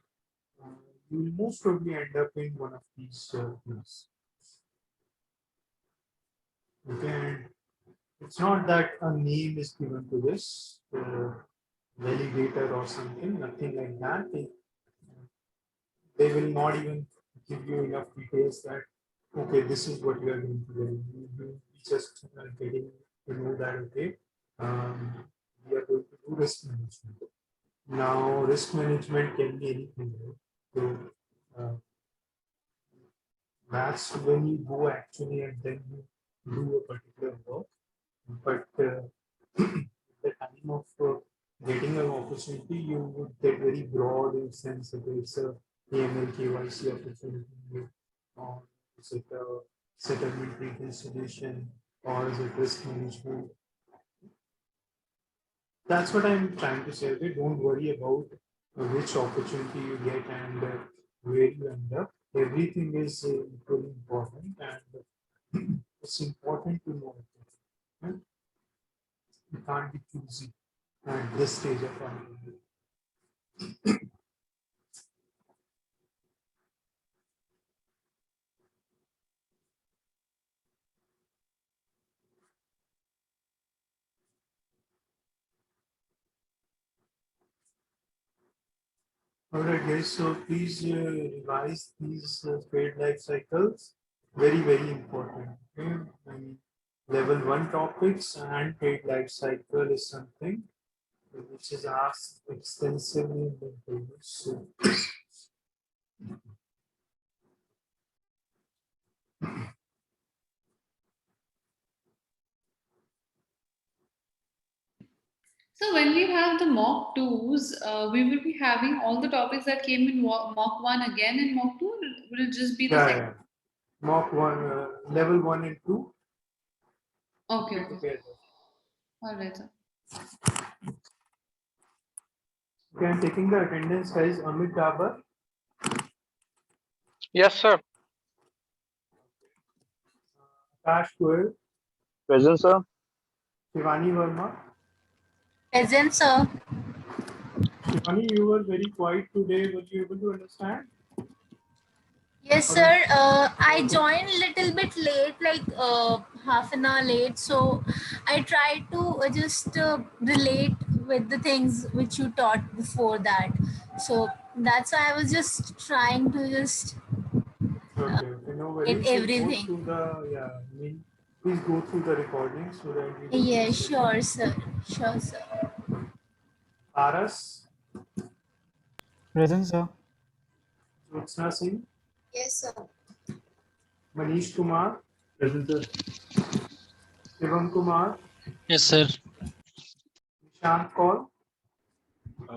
You will most probably end up in one of these teams. Okay, and it's not that a name is given to this validator or something, nothing like that. They will not even give you enough details that, okay, this is what you are going to do. You just getting to know that, okay, we are going to do risk management. Now, risk management can be anything. Right? So that's when you go actually and then you do a particular work. But the time of getting an opportunity, you would get very broad in sense that it's a AML KYC opportunity, or is it a settlement reconciliation, or is it risk management? That's what I'm trying to say. Okay, don't worry about which opportunity you get and where you end up. Everything is equally important, and it's important to know it. Okay? You can't be choosy at this stage of our life. All right, guys. So please revise these trade life cycles. Very, very important. Okay? And level 1 topics and trade life cycle is something which is asked extensively in the interviews. So So when we have the mock twos, we will be having all the topics that came in mock one again in mock two. Or will it just be the Yeah, second? yeah. Mock one, level 1 and 2. Okay, okay. Together. All right, sir. Okay, I'm taking the attendance, guys. Amit Dabar, Yes, sir. Akash Goel, Present, sir. Shivani Verma. Present, sir. Shivani, you were very quiet today. Were you able to understand? Yes, sir. I joined little bit late, like half an hour late. So I tried to just relate with the things which you taught before that. So that's why I was just trying to just Okay, no get worries. So go everything. through the, yeah, please go through the recording so that we don't Yeah, miss sure, anything. sir. Sure, sir. Paras, Present, sir. Jyotsna Singh, Yes, sir. Manish Kumar, Present, sir. Shivam Kumar, Yes, sir. Nishant Kaur,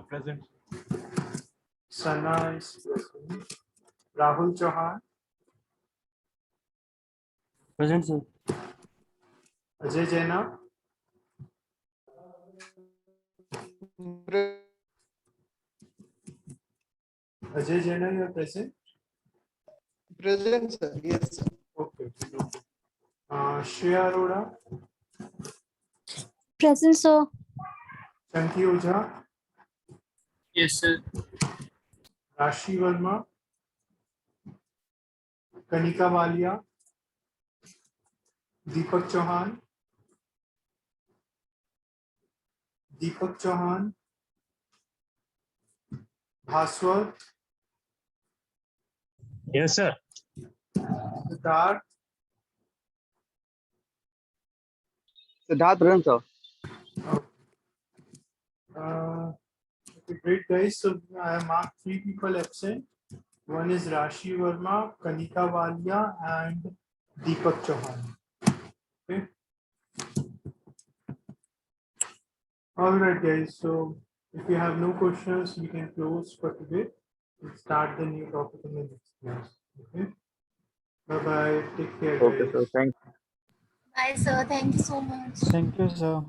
Present. Sana is present, Rahul Chauhan, Present, sir. Ajay Jaina, Ajay Jaina, you are present? Present, sir. Yes, sir. Okay. Shreya Arora, Present, sir. Chanki Ojha, Yes, sir. Rashi Verma, Kanika Walia, Deepak Chauhan, Bhaswar, Yes, sir. Siddharth, Siddharth, present, sir. Okay, great guys. So I have marked 3 people absent. One is Rashi Verma, Kanika Walia, and Deepak Chauhan. Okay. All right, guys. So if you have no questions, we can close for today. We'll start the new topic in the next class. Okay. Bye bye. Take care, Okay, guys. sir. Thank Bye, sir. Thank you so much. Thank you, sir.